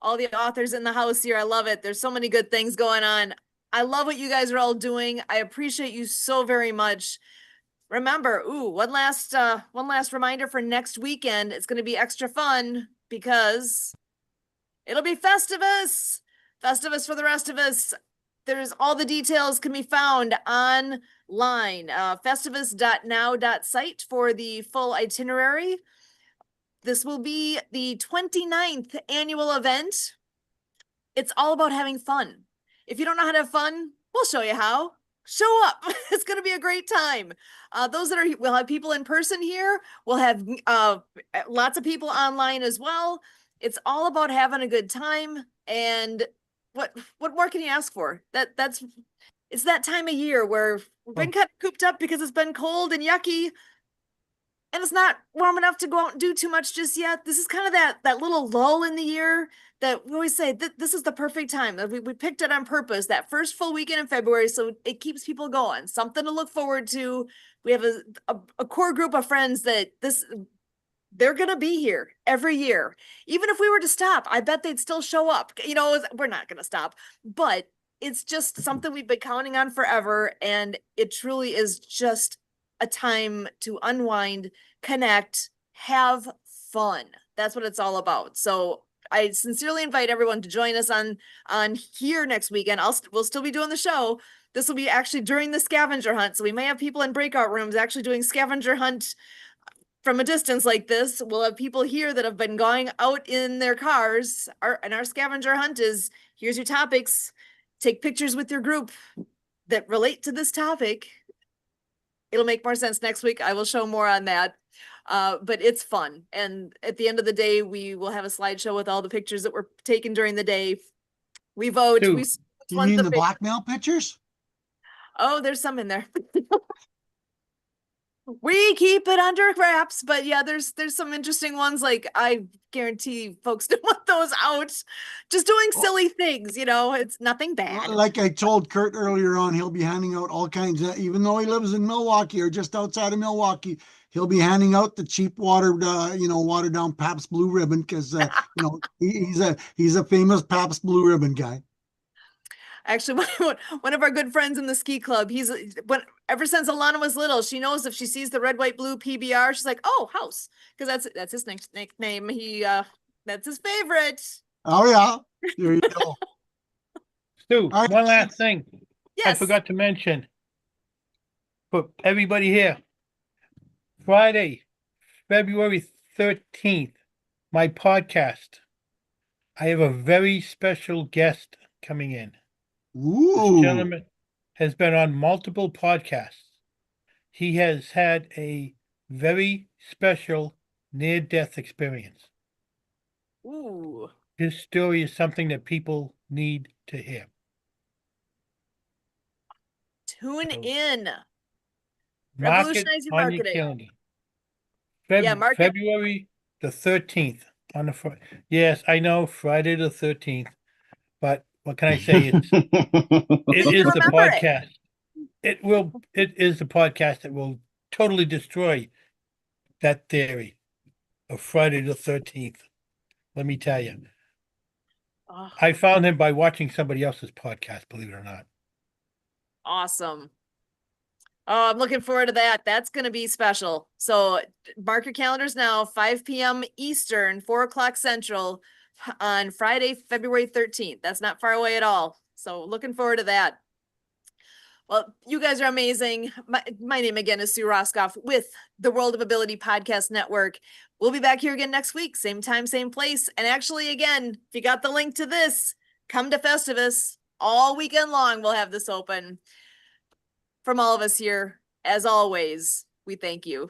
All the authors in the house here. I love it. There's so many good things going on. I love what you guys are all doing. I appreciate you so very much. Remember, one last reminder for next weekend. It's going to be extra fun because it'll be Festivus. Festivus for the rest of us. There's all the details can be found online. Festivus.now.site for the full itinerary. This will be the 29th annual event. It's all about having fun. If you don't know how to have fun, we'll show you how. Show up. It's going to be a great time. We'll have people in person here. We'll have lots of people online as well. It's all about having a good time. And what more can you ask for? It's that time of year where we've been kind of cooped up because it's been cold and yucky. And it's not warm enough to go out and do too much just yet. This is kind of that little lull in the year that we always say this is the perfect time. We picked it on purpose, that first full weekend in February, so it keeps people going. Something to look forward to. We have a core group of friends that they're going to be here every year. Even if we were to stop, I bet they'd still show up. We're not going to stop, but it's just something we've been counting on forever. And it truly is just a time to unwind, connect, have fun. That's what it's all about. So I sincerely invite everyone to join us on here next weekend. We'll still be doing the show. This will be actually during the scavenger hunt. So we may have people in breakout rooms actually doing scavenger hunt from a distance like this. We'll have people here that have been going out in their cars. Our scavenger hunt is, here's your topics. Take pictures with your group that relate to this topic. It'll make more sense next week. I will show more on that. But it's fun. And at the end of the day, we will have a slideshow with all the pictures that were taken during the day. We vote. Dude, Do you mean the blackmail pictures? Oh, there's some in there. We keep it under wraps, but yeah, there's some interesting ones. Like, I guarantee folks don't want those out. Just doing silly things, it's nothing bad. Like I told Kurt earlier on, he'll be handing out all kinds of, even though he lives in Milwaukee or just outside of Milwaukee, he'll be handing out the cheap watered down Pabst Blue Ribbon because he's a famous Pabst Blue Ribbon guy. Actually, one of our good friends in the ski club, ever since Alana was little, she knows if she sees the red, white, blue PBR, she's like, oh, House, because that's his nickname. That's his favorite. Oh yeah, there you go. Stu, All right. one last thing. Yes. I forgot to mention for everybody here. Friday, February 13th, my podcast. I have a very special guest coming in. Ooh. This gentleman has been on multiple podcasts. He has had a very special near-death experience. Ooh. His story is something that people need to hear. Tune So- in. Mark it Revolutionize your on your marketing. calendar. Yeah, mark it. February the 13th on the Yes, I know, Friday the 13th, but what can I say? It is the remember it. podcast. It is the podcast that will totally destroy that theory of Friday the 13th. Let me tell you. Oh, I found him by watching somebody else's podcast, believe it or not. awesome. Oh, I'm looking forward to that. That's going to be special. So mark your calendars now, 5 p.m. Eastern, 4 o'clock Central on Friday, February 13th. That's not far away at all. So looking forward to that. Well, you guys are amazing. My name again is Sue Roskoff with the World of Ability Podcast Network. We'll be back here again next week, same time, same place. And actually, again, if you got the link to this, come to Festivus. All weekend long, we'll have this open. From all of us here, as always, we thank you.